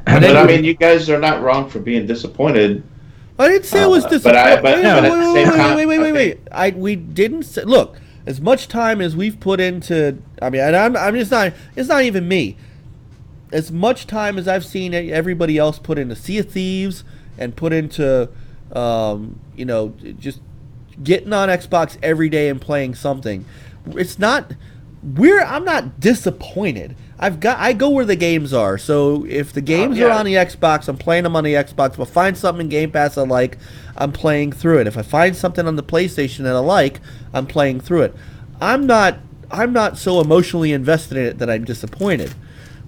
But I mean, you guys are not wrong for being disappointed. I didn't say it was But disappointing. but at the same time, Wait. We didn't say. Look, as much time as we've put into. I mean, and I'm just not. It's not even me. As much time as I've seen everybody else put into Sea of Thieves and put into, just getting on Xbox every day and playing something. It's not. I'm not disappointed. I go where the games are. So if the games are on the Xbox, I'm playing them on the Xbox. If I find something in Game Pass I like, I'm playing through it. If I find something on the PlayStation that I like, I'm playing through it. I'm not so emotionally invested in it that I'm disappointed.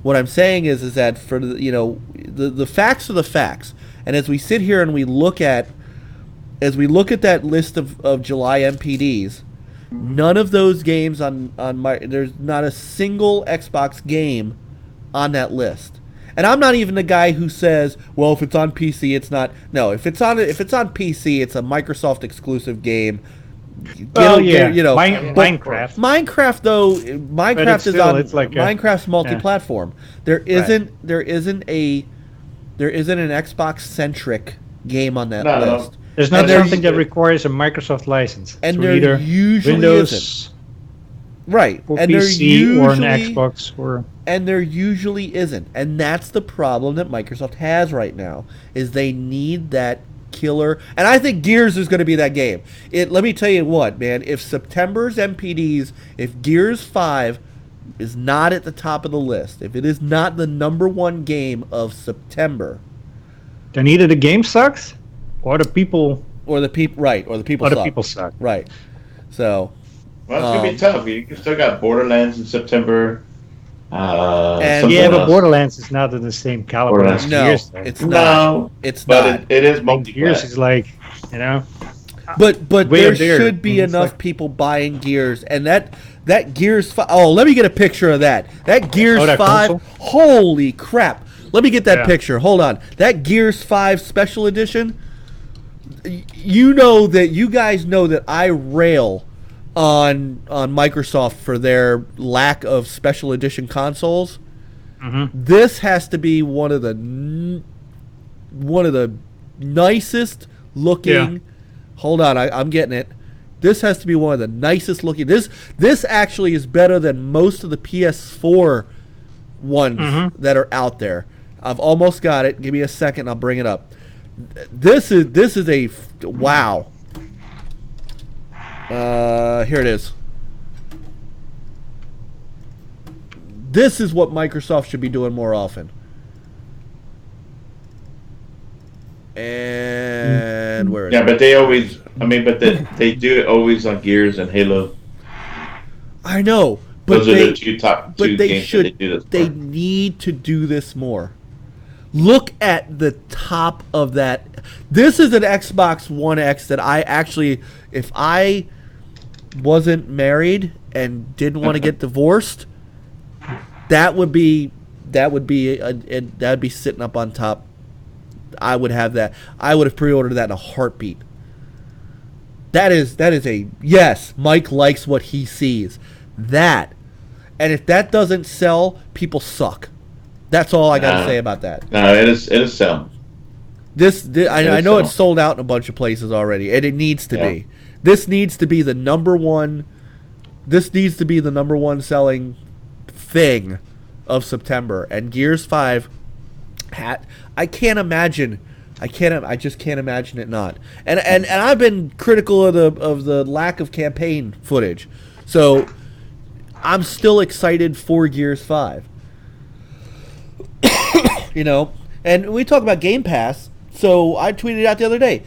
What I'm saying is that for the facts are the facts. And as we sit here and we look at that list of July NPDs, none of those games there's not a single Xbox game on that list. And I'm not even the guy who says, well, if it's on PC, it's not. No, if it's on PC, it's a Microsoft exclusive game. Minecraft. Minecraft though, Minecraft is on. It's like Minecraft's multi-platform. There isn't an Xbox centric game on that list. There's not something that requires a Microsoft license. And so there either usually Windows, isn't. Right. or And PC, or an Xbox, or and there usually isn't. And that's the problem that Microsoft has right now, is they need that killer. And I think Gears is going to be that game. Let me tell you what, man, if September's NPDs, if Gears 5 is not at the top of the list, if it is not the number one game of September, then either the game sucks, or the people, or the people suck. Right. So, well, it's gonna be tough. You still got Borderlands in September. And Yeah, but else. Borderlands is not in the same caliber as no, Gears. though. it's not. No, It's but not. it is Gears multi-class. is like, you know, But way there up there. should be And it's enough like- people buying Gears, and that Gears 5. Oh, let me get a picture of that. That Gears that 5. console? Holy crap! Let me get that Yeah. picture. Hold on. That Gears 5 Special Edition. You guys know that I rail on Microsoft for their lack of Special Edition consoles. Mhm. This has to be one of the nicest looking. Yeah. Hold on, I'm getting it. This has to be one of the nicest looking. This actually is better than most of the PS4 ones that are out there. I've almost got it. Give me a second, I'll bring it up. This is a wow. Here it is. This is what Microsoft should be doing more often. And where is Yeah, it? but they always. I mean, but they do it always on Gears and Halo. I know, but Those are the two top two they games should. that they do this They for. need to do this more. Look at the top of that. This is an Xbox One X that I actually, if I wasn't married and didn't want to get divorced, that would be sitting up on top. I would have that. I would have pre-ordered that in a heartbeat. That is a yes. Mike likes what he sees. That, and if that doesn't sell, people suck. That's all I got to say about that. No, it is selling. I know it's sold out in a bunch of places already, and it needs to be. This needs to be the number one. This needs to be the number one selling thing of September. And Gears 5, I can't imagine. I just can't imagine it not. And I've been critical of the lack of campaign footage, so I'm still excited for Gears 5. And we talk about Game Pass. So I tweeted out the other day.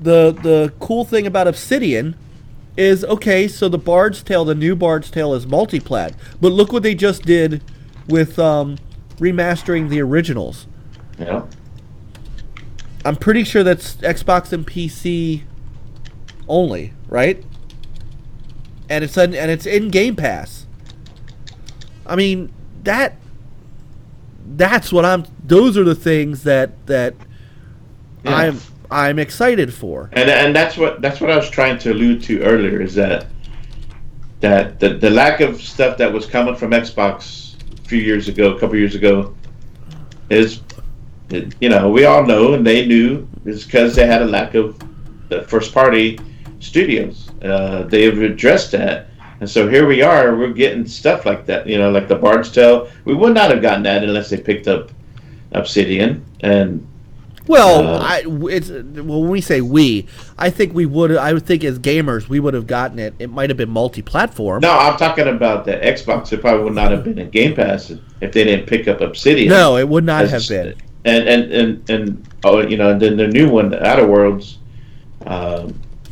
The cool thing about Obsidian is, okay, so the new Bard's Tale is multiplat, but look what they just did with remastering the originals. Yeah. I'm pretty sure that's Xbox and PC only, right? And it's in Game Pass. I mean, that's what those are the things that I'm excited for. And that's what I was trying to allude to earlier, is that the lack of stuff that was coming from Xbox a couple years ago, is, we all know, and they knew, is because they had a lack of the first party studios. They have addressed that, and so here we are. We're getting stuff like that. Like the Bard's Tale. We would not have gotten that unless they picked up Obsidian. And well, when we say we, I think we would. I would think as gamers we would have gotten it. It might have been multi-platform. No, I'm talking about the Xbox. It probably would not have been in Game Pass if they didn't pick up Obsidian. No, it would not have been. And then the new one, the Outer Worlds,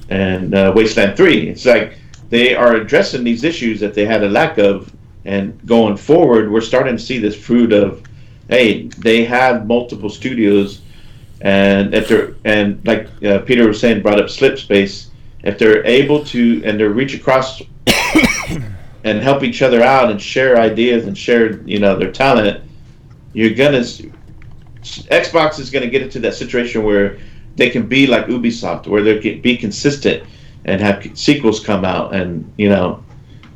and Wasteland 3. It's like they are addressing these issues that they had a lack of, and going forward, we're starting to see this fruit of, hey, they have multiple studios, and like Peter was saying, brought up Slip Space. If they're able to, and they reach across and help each other out and share ideas and share, their talent, Xbox is gonna get into that situation where they can be like Ubisoft, where they can be consistent and have sequels come out, and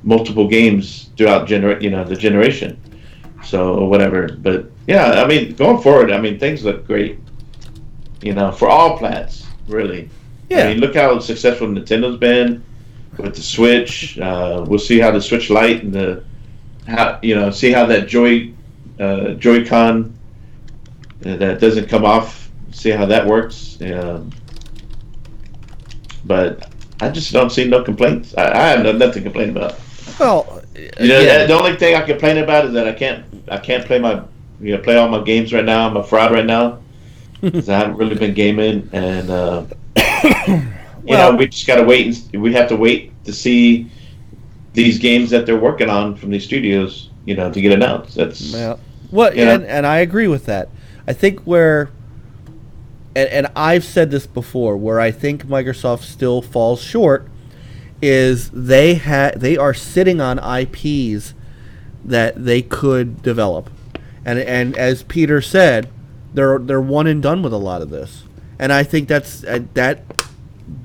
multiple games throughout the generation. So whatever, but yeah, I mean, going forward, I mean, things look great. For all plats, really. Yeah. I mean, look how successful Nintendo's been with the Switch. We'll see how the Switch Lite and see how that Joy-Con that doesn't come off. See how that works. But I just don't see no complaints. I have nothing to complain about. Well, the only thing I complain about is that I can't play play all my games right now. I'm a fraud right now because I haven't really been gaming, and we just gotta wait. We have to wait to see these games that they're working on from these studios, to get announced. That's and I agree with that. I think and I've said this before, where I think Microsoft still falls short is they are sitting on IPs that they could develop, and as Peter said, they're one and done with a lot of this, and I think that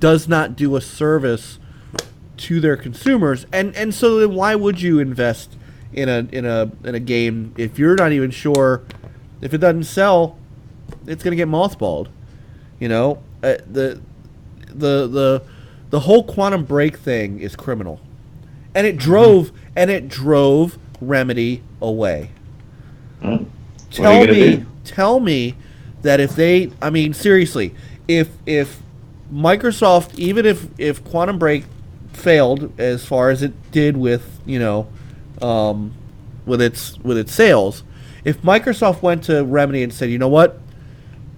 does not do a service to their consumers, and so then why would you invest in a game if you're not even sure if it doesn't sell, it's gonna get mothballed. The whole Quantum Break thing is criminal, and it drove Remedy away. Tell me that if they, I mean, seriously, if Microsoft, even if Quantum Break failed as far as it did with with its sales, if Microsoft went to Remedy and said, you know what,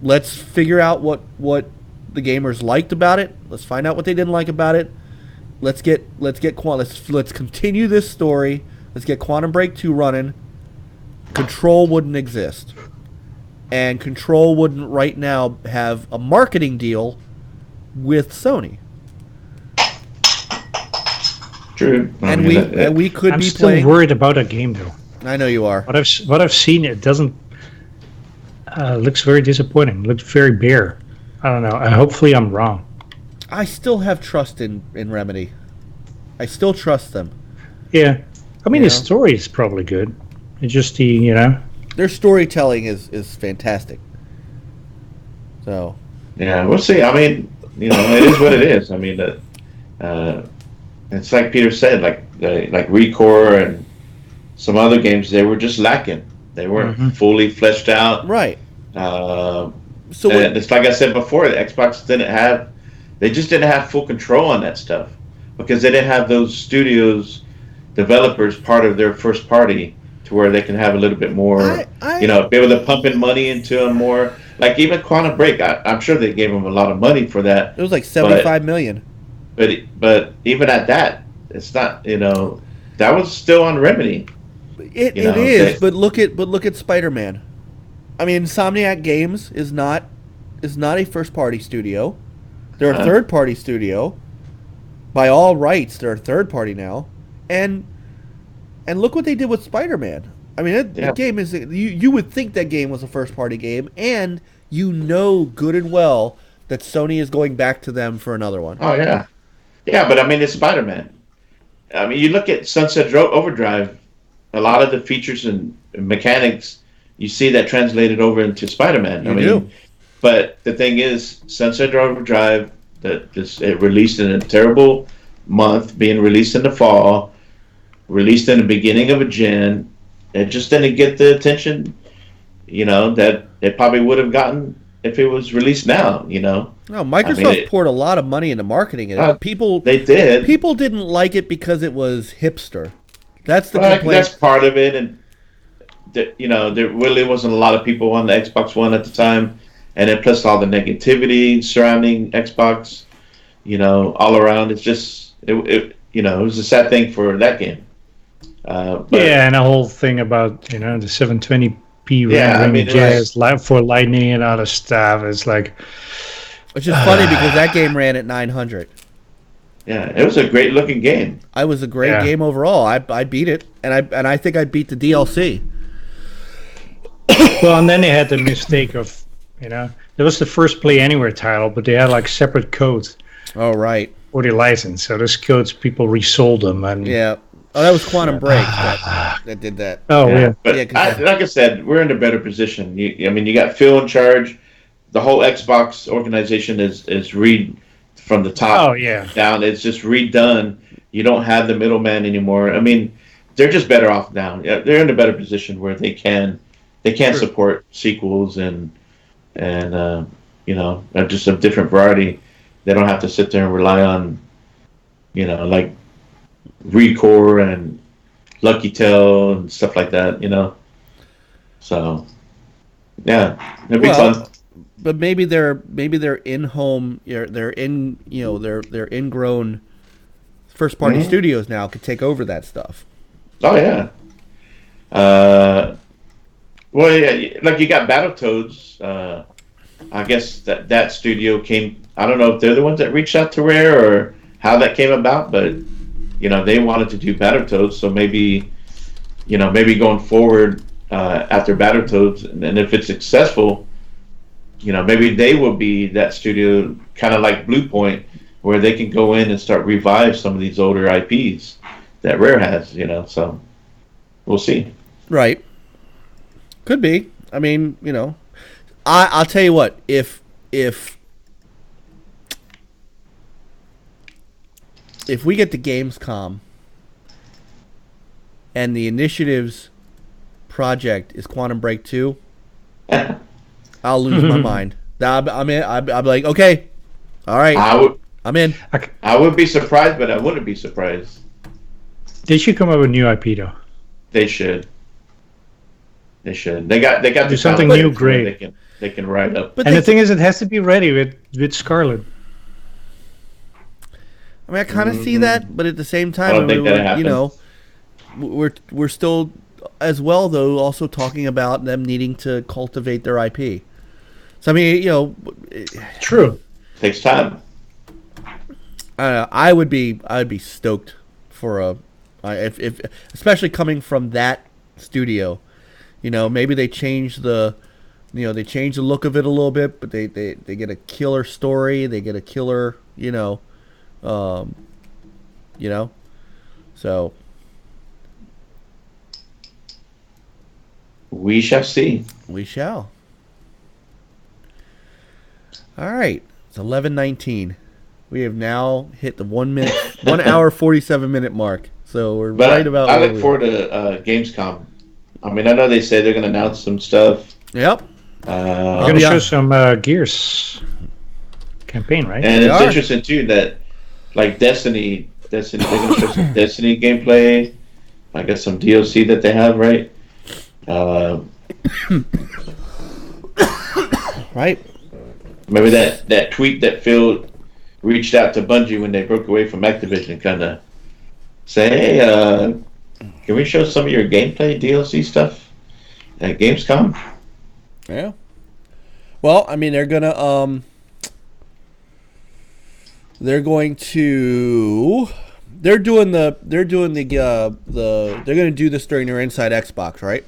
let's figure out what the gamers liked about it. Let's find out what they didn't like about it. Let's continue this story. Let's get Quantum Break 2 running. Control wouldn't exist, and Control wouldn't right now have a marketing deal with Sony. True, and we could I'm be still playing. worried about that game though. I know you are. What I've seen, it doesn't looks very disappointing. Looks very bare. I don't know. Hopefully, I'm wrong. I still have trust in Remedy. I still trust them. Yeah, I mean, the story is probably good. It's just their storytelling is fantastic. So yeah, we'll see. I mean, it is what it is. I mean, it's like Peter said, like Recore and some other games, they were just lacking. They weren't fully fleshed out. Right. So it's like I said before, the Xbox they just didn't have full control on that stuff because they didn't have those studios, developers part of their first party to where they can have a little bit more, be able to pump in money into them more. Like even Quantum Break, I'm sure they gave them a lot of money for that. It was like $75 million. But even at that, it's not, that was still on Remedy. It is, but look at Spider-Man. I mean, Insomniac Games is not a first-party studio. They're a third-party studio. By all rights, they're a third-party now. And look what they did with Spider-Man. I mean, that game is, you would think that game was a first-party game, and good and well that Sony is going back to them for another one. Oh yeah, yeah. But I mean, it's Spider-Man. I mean, you look at Sunset Overdrive. A lot of the features and mechanics, you see that translated over into Spider-Man. I mean, do. But the thing is, Sunset Overdrive it released in a terrible month, being released in the fall, released in the beginning of a gen. It just didn't get the attention, that it probably would have gotten if it was released now. No, Microsoft poured a lot of money into marketing it. They did. People didn't like it because it was hipster. That's the complaint. That's part of it, and there really wasn't a lot of people on the Xbox One at the time, and then plus all the negativity surrounding Xbox, all around. It's just it was a sad thing for that game. And a whole thing about the 720p rendering jazz for Lightning and other stuff. It's like, which is funny because that game ran at 900. Yeah, it was a great looking game. It was a great game overall. I beat it, and I think I beat the DLC. Well, and then they had the mistake of, that was the first Play Anywhere title, but they had like separate codes. Oh, right. For the license, so those codes people resold them, and yeah. Oh, that was Quantum Break that did that. Oh yeah. But like I said, we're in a better position. You got Phil in charge. The whole Xbox organization is from the top down. It's just redone. You don't have the middleman anymore. I mean, they're just better off now. They're in a better position where they can support sequels and just a different variety. They don't have to sit there and rely on like Recore and Lucky Tale and stuff like that. So yeah, it'd be fun. But maybe their in-home, their ingrown first-party studios now could take over that stuff. Oh yeah. Well, yeah, like you got Battletoads. I guess that studio came. I don't know if they're the ones that reached out to Rare or how that came about, but they wanted to do Battletoads, so maybe going forward after Battletoads, and if it's successful. Maybe they will be that studio, kind of like Blue Point, where they can go in and start revive some of these older IPs that Rare has. So we'll see. Right. Could be. I mean, I'll tell you what. If we get to Gamescom and the Initiative's project is Quantum Break 2. I'll lose my mind. I'm in. I'll be like, okay, all right. I'm in. I would be surprised, but I wouldn't be surprised. They should come up with a new IP though. They should. They got do something new, great. They can ride up. But the thing is, it has to be ready with Scarlet. I mean, I kind of see that, but at the same time, we're still as well though also talking about them needing to cultivate their IP. So I mean, true. Takes time. I would be stoked for if especially coming from that studio. Maybe they change the look of it a little bit, but they get a killer story. They get a killer, so we shall see. We shall. All right, it's 11:19. We have now hit the 1 hour 47-minute mark. So we're right about. I look forward to Gamescom. I mean, I know they say they're going to announce some stuff. Yep. They're going to show some Gears campaign, right? And it's interesting too that, like Destiny, they're going to show some Destiny gameplay. I guess some DLC that they have, right? Right. Maybe that tweet that Phil reached out to Bungie when they broke away from Activision, kind of say, hey, can we show some of your gameplay DLC stuff at Gamescom? Yeah. Well, I mean, they're gonna they're gonna do this during their Inside Xbox, right?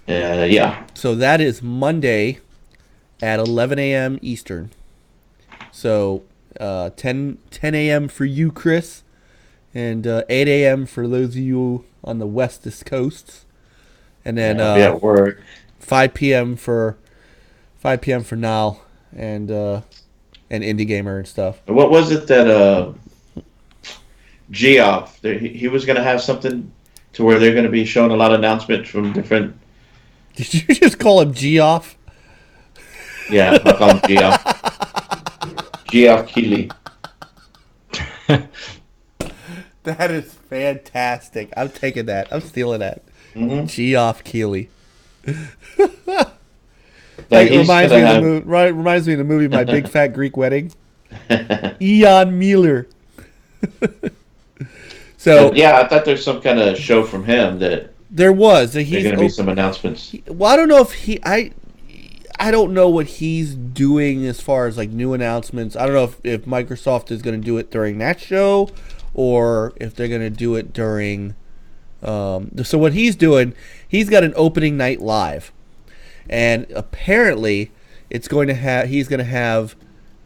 Yeah. So that is Monday at 11 a.m. Eastern. So 10 a.m. for you, Chris, and 8 a.m. for those of you on the westest coasts, and then yeah, word. 5 p.m. for Nal and Indie Gamer and stuff. What was it that Geoff? He was going to have something to where they're going to be showing a lot of announcements from different. Did you just call him Geoff? Yeah, I call him Geoff. Geoff Keighley. That is fantastic. I'm taking that. I'm stealing that. Mm-hmm. Geoff Keighley. Like It reminds me of the movie My Big Fat Greek Wedding. Ian Mueller. So yeah, I thought there's some kind of show from him that there was. there's going to be some announcements. Well, I don't know if I don't know what he's doing as far as like new announcements. I don't know if Microsoft is going to do it during that show or if they're going to do it during. So what he's doing, he's got an opening night live, and apparently he's going to have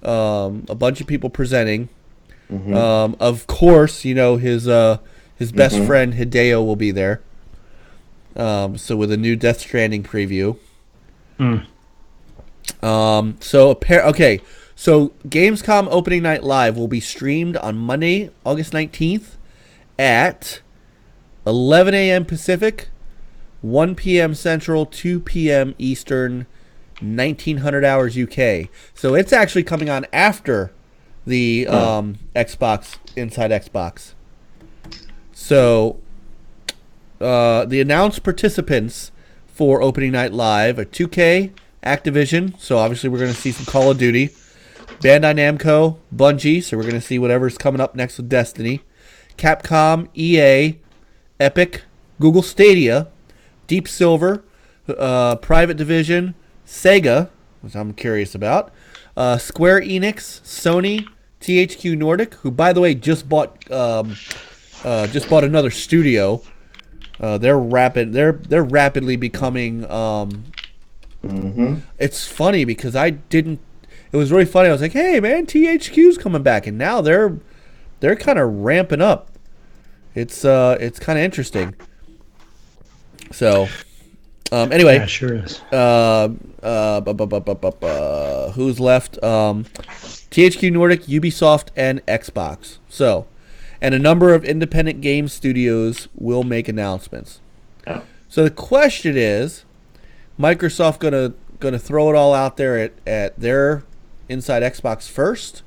a bunch of people presenting. Mm-hmm. Of course, his best friend Hideo will be there. So with a new Death Stranding preview. So Gamescom opening night live will be streamed on Monday, August 19th at 11 a.m. Pacific, 1 p.m. Central, 2 p.m. Eastern, 1900 hours UK. So it's actually coming on after the Xbox Inside Xbox. So the announced participants for opening night live are 2K, Activision, so obviously we're going to see some Call of Duty, Bandai Namco, Bungie, so we're going to see whatever's coming up next with Destiny, Capcom, EA, Epic, Google Stadia, Deep Silver, Private Division, Sega, which I'm curious about, Square Enix, Sony, THQ Nordic, who by the way just bought another studio. They're rapidly becoming. It's funny because it was really funny. I was like, "Hey man, THQ's coming back," and now they're kind of ramping up. It's kind of interesting. So, anyway, Yeah, sure is. Who's left? THQ Nordic, Ubisoft, and Xbox. So, and a number of independent game studios will make announcements. Oh. So the question is, Microsoft gonna throw it all out there at their Inside Xbox first,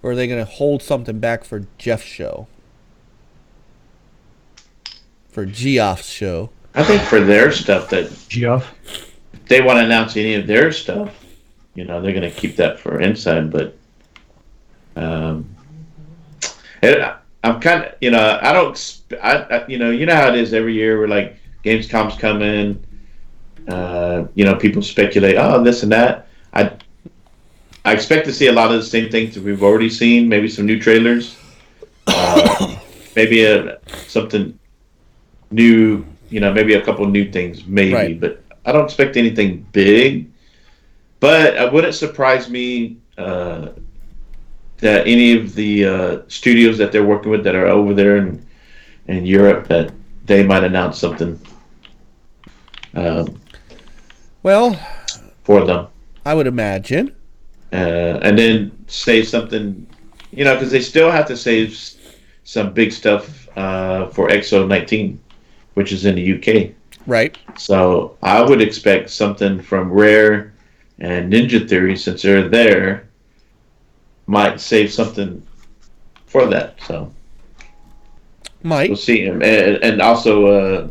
or are they gonna hold something back for Jeff's show? For Geoff's show? I think for their stuff that Geoff? if they want to announce any of their stuff, they're going to keep that for Inside. But I'm kind of, I don't, you know how it is every year. We're like Gamescom's coming. People speculate, oh, this and that. I expect to see a lot of the same things that we've already seen. Maybe some new trailers. Maybe something new. Maybe a couple new things, maybe. Right. But I don't expect anything big. But it wouldn't surprise me that any of the studios that they're working with that are over there in Europe, that they might announce something for them. I would imagine. And then say something, because they still have to save some big stuff for XO19, which is in the UK. Right. So I would expect something from Rare and Ninja Theory, since they're there, might save something for that. So Might. we'll see. And also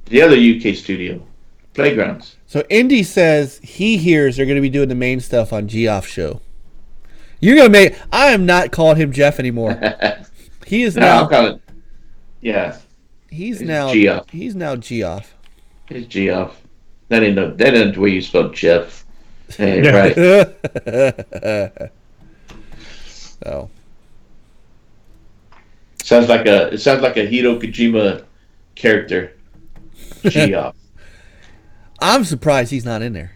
the other UK studio, Playgrounds. So Indy says he hears they're going to be doing the main stuff on Geoff's show. You're going to make... I am not calling him Jeff anymore. He is now... I'll call it, yeah. He's now Geoff. He's now Geoff. It's Geoff. That ain't the way you spell Jeff. Hey, Yeah. right. So Sounds like a Hideo Kojima character. Geoff. I'm surprised he's not in there.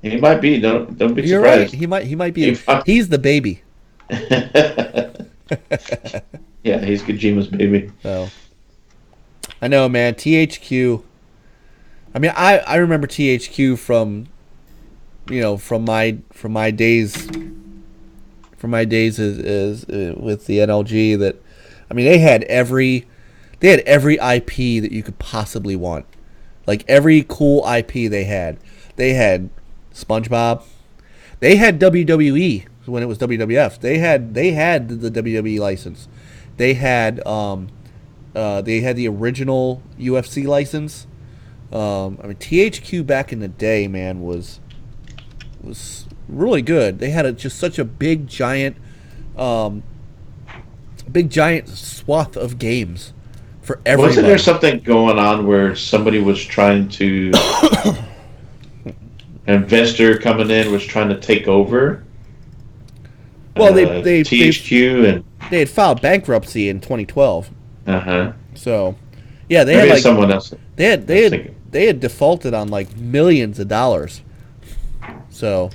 He might be. Don't be You're right. surprised. He might be. He's the baby. Yeah, he's Kojima's baby. So I know, man. THQ. I mean, I remember THQ from, from my days as with the NLG. That, I mean, they had every IP that you could possibly want. Like every cool IP they had. They had SpongeBob. They had WWE when it was WWF. They had the WWE license. They had the original UFC license. I mean, THQ back in the day, man, was really good. They had just such a big giant swath of games for everybody. Wasn't there something going on where somebody was trying to an investor coming in was trying to take over? Well, THQ they had filed bankruptcy in 2012. So, yeah, they maybe had someone else. They had defaulted on like millions of dollars. So,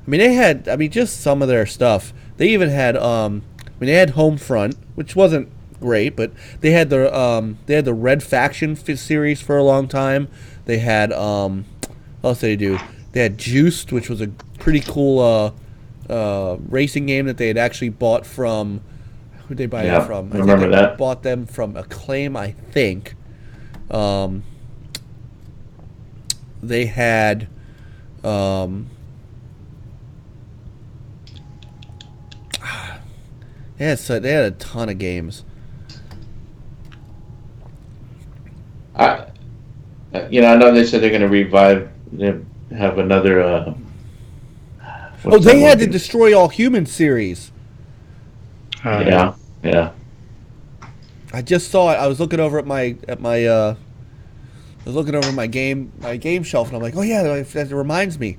I mean, they had just some of their stuff. They even had they had Homefront, which wasn't great, but they had the Red Faction series for a long time. They had what else did they do? They had Juiced, which was a pretty cool racing game that they had actually bought from. Who'd they buy it from? I remember that. Bought them from Acclaim, I think. They had they had a ton of games. I know they said they're going to revive. They have another. They had the Destroy All Humans series. Yeah. I just saw it. I was looking over at my game shelf, and I'm like, oh yeah, that reminds me.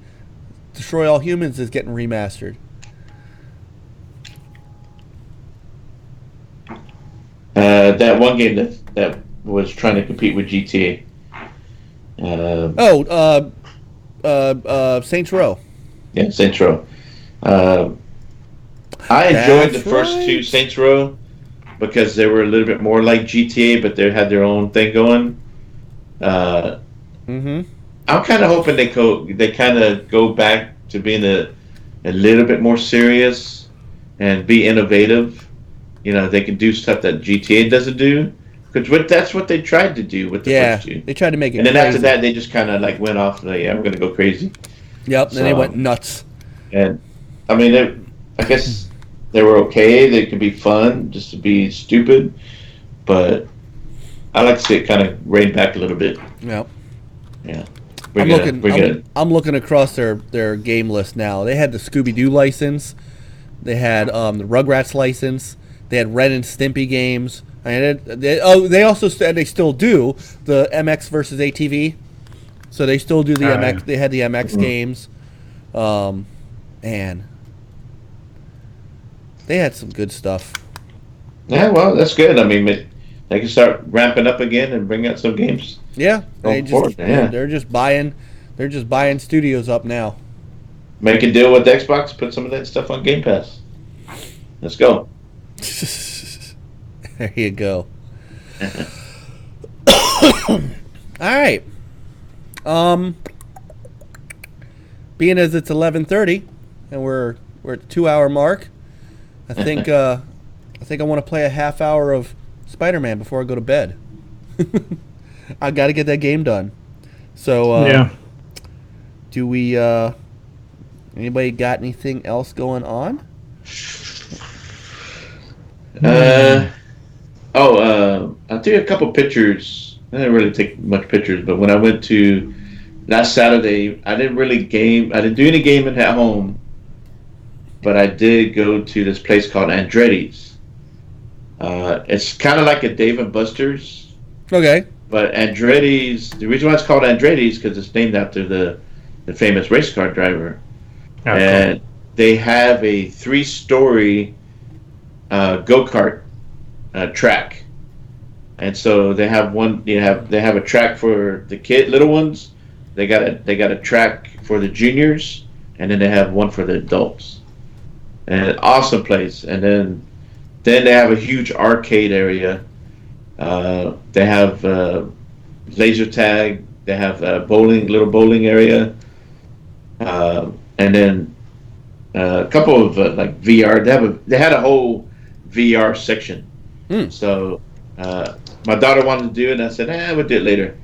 Destroy All Humans is getting remastered. That one game that was trying to compete with GTA. Saints Row. Yeah, Saints Row. I enjoyed the first two Saints Row because they were a little bit more like GTA, but they had their own thing going. I'm kind of hoping they kind of go back to being a little bit more serious and be innovative. They can do stuff that GTA doesn't do. Because that's what they tried to do with the first two. They tried to make it and then crazy. After that, they just kind of like went off, like, yeah, we're going to go crazy. Yep, and they went nuts. And, I mean, I guess they were okay. They could be fun, just to be stupid. But I like to see it kind of rein back a little bit. Yep. Yeah. I'm looking across their game list now. They had the Scooby-Doo license. They had the Rugrats license. They had Ren and Stimpy games. They also they still do the MX versus ATV. So they still do the MX. Yeah. They had the MX games. Man, they had some good stuff. Yeah, well, that's good. I mean, they can start ramping up again and bring out some games. Yeah, they're just buying studios up now. Make a deal with Xbox. Put some of that stuff on Game Pass. Let's go. There you go. All right. Being as it's 11:30 and we're at the 2-hour mark, I think I want to play a half hour of Spider-Man before I go to bed. I got to get that game done. So yeah. Do we? Anybody got anything else going on? I took a couple pictures. I didn't really take much pictures, but when I went to last Saturday, I didn't do any gaming at home, but I did go to this place called Andretti's. It's kind of like a Dave & Buster's. Okay. But Andretti's, the reason why it's called Andretti's because it's named after the famous race car driver. Oh, and cool. They have a 3-story go-kart track, and so they have one. They have a track for the little ones. They got a track for the juniors, and then they have one for the adults. And awesome place. And then they have a huge arcade area. They have laser tag. They have a little bowling area, and then a couple of like VR. They had a whole VR section. So my daughter wanted to do it, and I said, we'll do it later.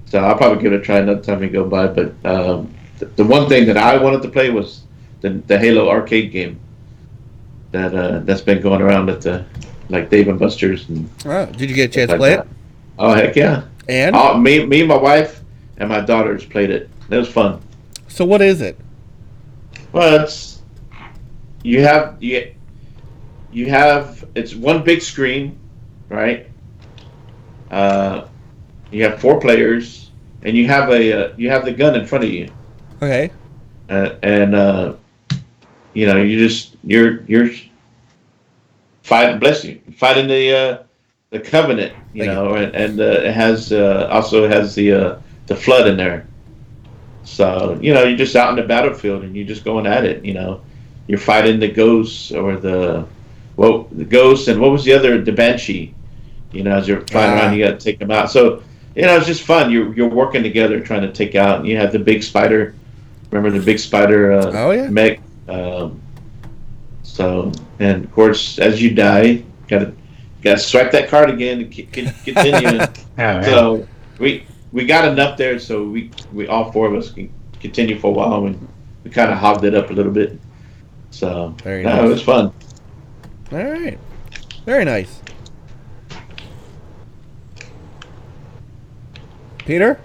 So I'll probably give it a try another time we go by. But the one thing that I wanted to play was the Halo arcade game that's been going around at the like Dave and Buster's. And did you get a chance to play it? Oh heck yeah! And me, my wife, and my daughters played it. It was fun. So what is it? Well, it's one big screen, right? You have 4 players, and you have the gun in front of you. Okay. You're fighting. Bless you, fighting the Covenant. And it has also has the flood in there. So you're just out in the battlefield, and you're just going at it. You're fighting the ghosts or the ghosts, and what was the other? The Banshee. As you're flying around, you got to take them out. So it's just fun. You're working together trying to take out. And you have the big spider. Remember the big spider? Mech. And of course, as you die, gotta swipe that card again to continue. So we got enough there, so we all 4 of us can continue for a while, and we kind of hogged it up a little bit. So Very nice. It was fun. All right, very nice. Peter,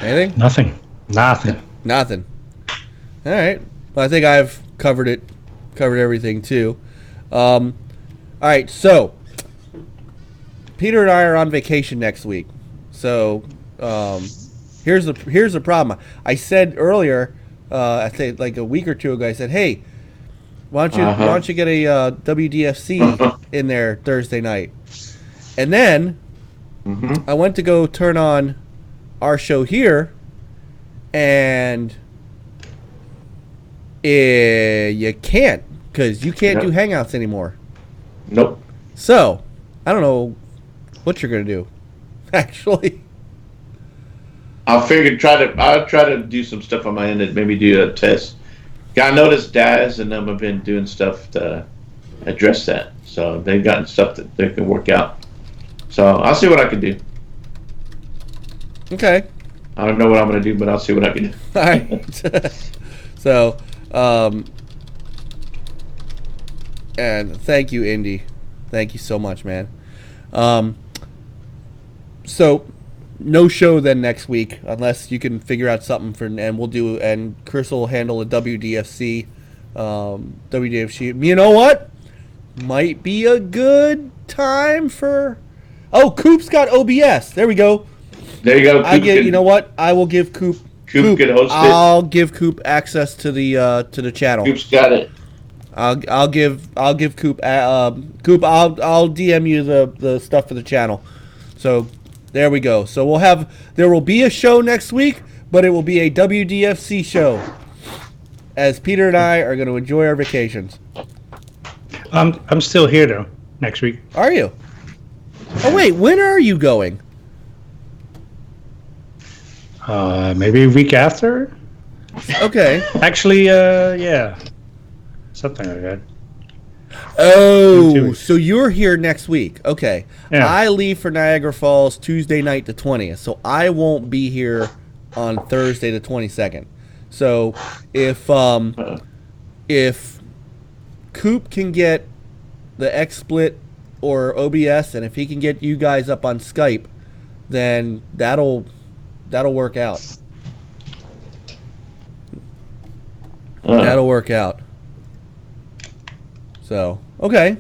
anything? Nothing. Nothing. All right. Well, I think I've covered everything too. All right. So Peter and I are on vacation next week. So here's the problem. I said earlier, I think like a week or two ago, I said, hey, why don't you get a WDFC in there Thursday night? And then I went to go turn on our show here, and you can't, because you can't do Hangouts anymore. Nope. So I don't know what you're gonna do. Actually, I'll try to do some stuff on my end and maybe do a test. I noticed Daz and them have been doing stuff to address that, so they've gotten stuff that they can work out. So I'll see what I can do. okay. I don't know what I'm going to do, but I'll see what I can do. All right. So, and thank you, Indy. Thank you so much, man. So, no show then next week, unless you can figure out something and Chris will handle a WDFC. WDFC. You know what? Might be a good time for. Oh, Coop's got OBS. There we go. There you go. You know what? I will give Coop. Coop can host it. I'll give Coop access to the channel. Coop's got it. I'll give Coop. Coop, I'll DM you the stuff for the channel. So there we go. So there will be a show next week, but it will be a WDFC show, as Peter and I are going to enjoy our vacations. I'm still here though next week. Are you? Oh wait, when are you going? Maybe a week after. Okay. Actually, yeah, something like that. Oh, so you're here next week. Okay. Yeah. I leave for Niagara Falls Tuesday night the 20th, so I won't be here on Thursday the 22nd. So if Coop can get the XSplit or OBS, and if he can get you guys up on Skype, then that'll work out. That'll work out. So, okay.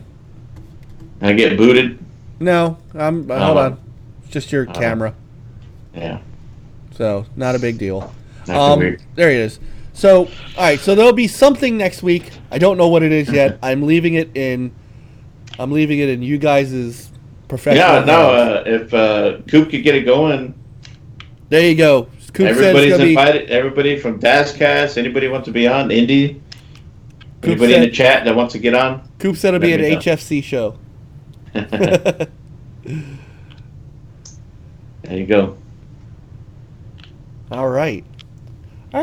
I get booted? No, hold on. It's just your camera. Yeah. So, not a big deal. Weird. There he is. So, all right. So there'll be something next week. I don't know what it is yet. I'm leaving it in you guys' professional. Yeah. No. If Coop could get it going. There you go. Coop said Everybody's it's gonna invited. Everybody from Dazcast. Anybody want to be on? Indy. Coop Anybody said, in the chat that wants to get on? Coop said it'll be an Let me know. HFC show. There you go. All right,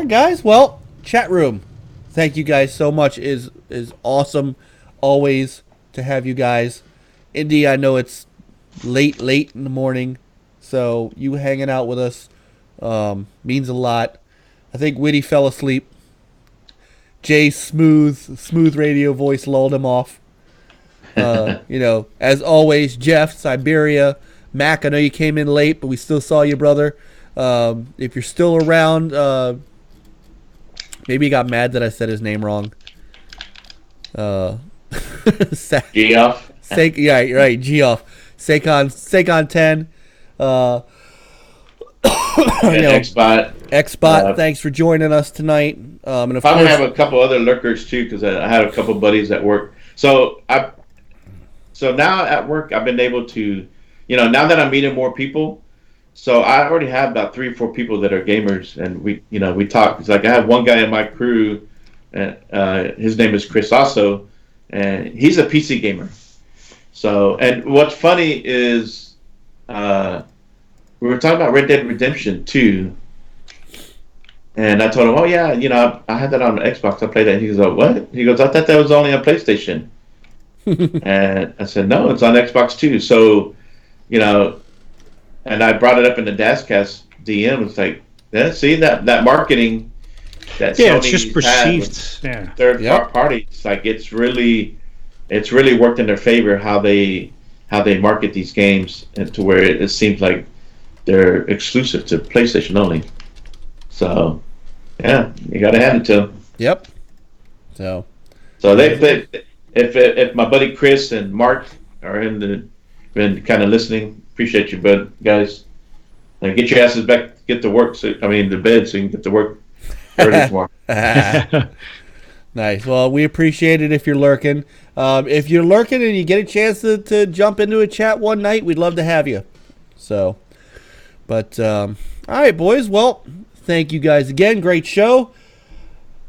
guys. Well, chat room. Thank you guys so much. Is awesome. Always to have you guys. Indy, I know it's late in the morning, so you hanging out with us means a lot. I think Witty fell asleep. Jay's smooth radio voice lulled him off. As always, Jeff, Siberia, Mac, I know you came in late, but we still saw you, brother. If you're still around, maybe he got mad that I said his name wrong. Geoff. Yeah, right, Geoff. Sakon 10. Xbot, thanks for joining us tonight. And of I course, have a couple other lurkers too, because I had a couple buddies at work. So now at work, I've been able to, now that I'm meeting more people, so I already have about 3 or 4 people that are gamers, and we talk. It's like I have one guy in my crew, and his name is Chris also, and he's a PC gamer. So, and what's funny is, we were talking about Red Dead Redemption 2, and I told him, oh yeah, I had that on Xbox, I played that. He goes, oh, what? He goes, I thought that was only on PlayStation. And I said, no, it's on Xbox too. So, and I brought it up in the Dazcast DM. It's like, yeah, see that marketing that Sony it's just perceived. Yeah, third parties. Like it's really worked in their favor how they market these games, and to where it seems like they're exclusive to PlayStation only. So, yeah, you got to hand it to them. Yep. So they if my buddy Chris and Mark are been kind of listening, appreciate you, bud, guys. And get your asses back, get to work. To bed, so you can get to work early tomorrow. Nice. Well, we appreciate it if you're lurking. If you're lurking and you get a chance to jump into a chat one night, we'd love to have you. So, but all right, boys. Well, thank you guys again. Great show.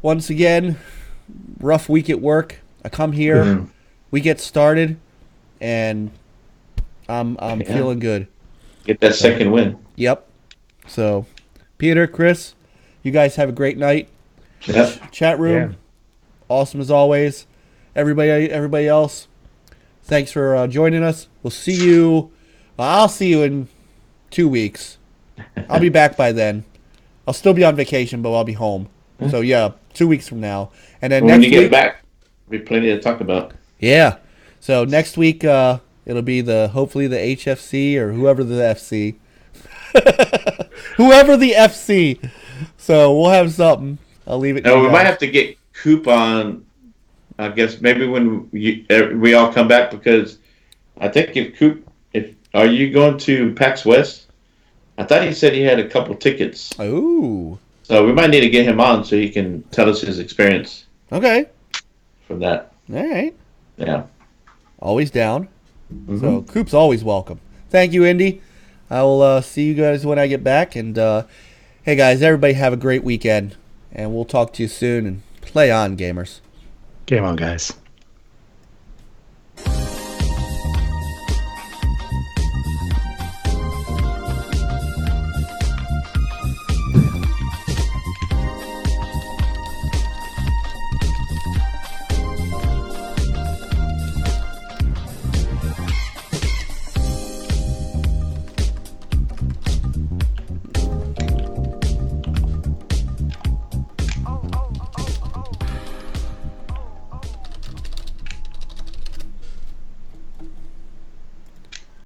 Once again, rough week at work. I come here, we get started, and I'm feeling good. Get that second win. Yep. So, Peter, Chris, you guys have a great night. Yep. Chat room, awesome as always. Everybody else, thanks for joining us. We'll see you. I'll see you in 2 weeks. I'll be back by then. I'll still be on vacation, but I'll be home. So yeah, 2 weeks from now, and then when next you week, get back, there'll be plenty to talk about. Yeah. So next week, it'll be hopefully the HFC or whoever the FC. Whoever the FC. So we'll have something. I'll leave it. No, we might have to get Coop on. I guess maybe when we all come back, because I think are you going to PAX West? I thought he said he had a couple tickets. Ooh. So we might need to get him on so he can tell us his experience. Okay. From that. All right. Yeah. Always down. So Coop's always welcome. Thank you, Indy. I will see you guys when I get back. And hey, guys, everybody have a great weekend. And we'll talk to you soon. And play on, gamers. Game on, guys.